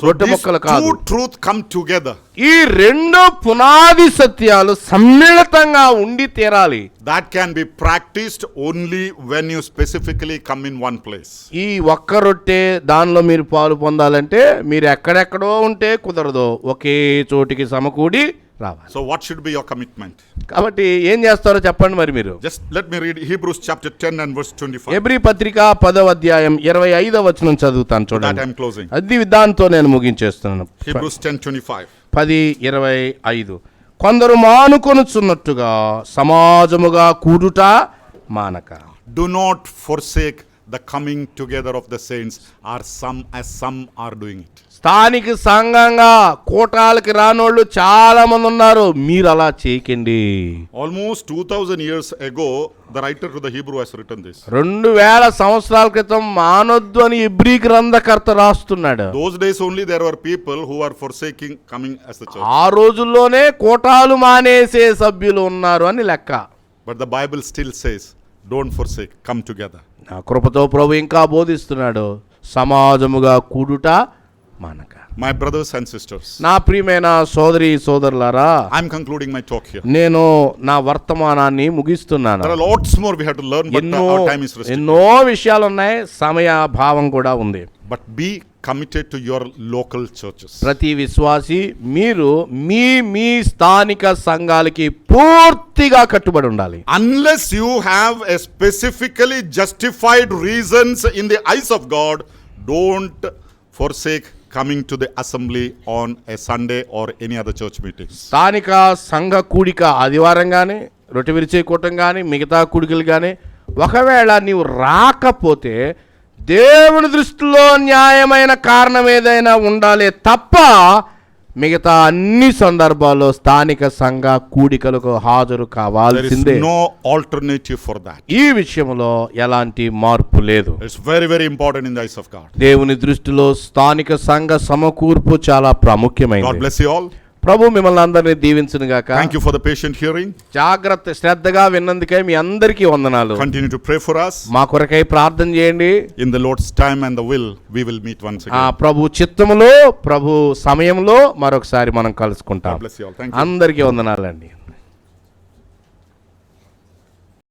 Speaker 2: రొట్టె ముక్కలు కాదు.
Speaker 1: Two truth come together.
Speaker 2: ఈ 2 పునాది సత్యాలు సమ్మిళితంగా ఉండి తీరాలి.
Speaker 1: That can be practiced only when you specifically come in one place.
Speaker 2: ఈ ఒక్క రొట్టె దానిలో మీరు పాలు పొందాలంటే మీరు ఎక్కడెక్కడో ఉంటే కుదరదు, ఒకే చోటికి సమకూడి రావాలి.
Speaker 1: So what should be your commitment?
Speaker 2: కాబట్టి ఏం చేస్తారో చెప్పండి మరి మీరు.
Speaker 1: Just let me read Hebrews chapter 10 and verse 25.
Speaker 2: Hebrew పత్రిక 10వ అధ్యాయం 25వ వచనం చదువుతాను
Speaker 1: That
Speaker 2: చూడండి.
Speaker 1: I am closing.
Speaker 2: అది దాంతో నేను ముగించేస్తున్నాను.
Speaker 1: Hebrews 10:25.
Speaker 2: 10:25 కొందరు మానుకొనుచున్నట్టుగా సమాజముగా కూడుట మానక.
Speaker 1: Do not forsake the coming together of the saints are some are doing it.
Speaker 2: స్థానిక సంఘంగా కూటాలకి రానోళ్ళు చాలా మంది ఉన్నారు, మీరు అలా చేయకండి.
Speaker 1: Almost 2000 years ago, the writer to the Hebrew has written this.
Speaker 2: 2000 సంవత్సరాల క్రితం మానొద్దు అని ఇబ్రీ గ్రంథకర్త రాస్తున్నాడు.
Speaker 1: Those days only there were people who are forsaking coming as the church.
Speaker 2: ఆ రోజుల్లోనే కూటాలు మానేసే సభ్యులు ఉన్నారు అని లెక్క.
Speaker 1: But the Bible still says, don't forsake, come together.
Speaker 2: నా కృపతో ప్రభు ఇంకా బోధిస్తున్నాడు, సమాజముగా కూడుట మానక.
Speaker 1: My brothers and sisters,
Speaker 2: నా ప్రియమైన సోదరి సోదరులారా,
Speaker 1: I'm concluding my talk here.
Speaker 2: నేను నా వర్తమానాన్ని ముగిస్తున్నాను.
Speaker 1: There are lots more we have to learn, but our time is restricted.
Speaker 2: ఎన్నో విషయాలు ఉన్నాయి, సమయాభావం కూడా ఉంది.
Speaker 1: But be committed to your local churches.
Speaker 2: ప్రతి విశ్వాసి మీరు మీ స్థానిక సంఘాలకి పూర్తిగా కట్టుబడి ఉండాలి.
Speaker 1: Unless you have a specifically justified reasons in the eyes of God, don't forsake coming to the assembly on a Sunday or any other church meetings.
Speaker 2: స్థానిక సంఘ కూడిక ఆదివారం కానీ, రొట్టె విరిచే కూటం కానీ, మిగతా కూడికలు కానీ ఒకవేళ నీవు రాకపోతే దేవుని దృష్టిలో న్యాయమైన కారణం ఏదైనా ఉండాలి తప్ప మిగతా అన్ని సందర్భాల్లో స్థానిక సంఘ కూడికలకు హాజరు కావాల్సిందే.
Speaker 1: There is no alternative for that.
Speaker 2: ఈ విషయంలో ఎలాంటి మార్పు లేదు.
Speaker 1: It's very, very important in the eyes of God.
Speaker 2: దేవుని దృష్టిలో స్థానిక సంఘ సమకూర్పు చాలా
Speaker 1: God
Speaker 2: ప్రాముఖ్యమైనది.
Speaker 1: bless you all.
Speaker 2: ప్రభు మిమ్మల్ని అందరినీ దీవించును గాక.
Speaker 1: Thank you for the patient hearing.
Speaker 2: జాగ్రత్త శ్రద్ధగా విన్నందుకై మీ అందరికీ వందనాలు.
Speaker 1: Continue to pray for us.
Speaker 2: మా కొరకై ప్రార్థన చేయండి.
Speaker 1: In the Lord's time and the will, we will meet once again.
Speaker 2: ప్రభు చిత్తములో, ప్రభు సమయంలో మరొకసారి మనం కలుసుకుంటాం.
Speaker 1: God bless you all. Thank you.
Speaker 2: అందరికీ వందనాలండి.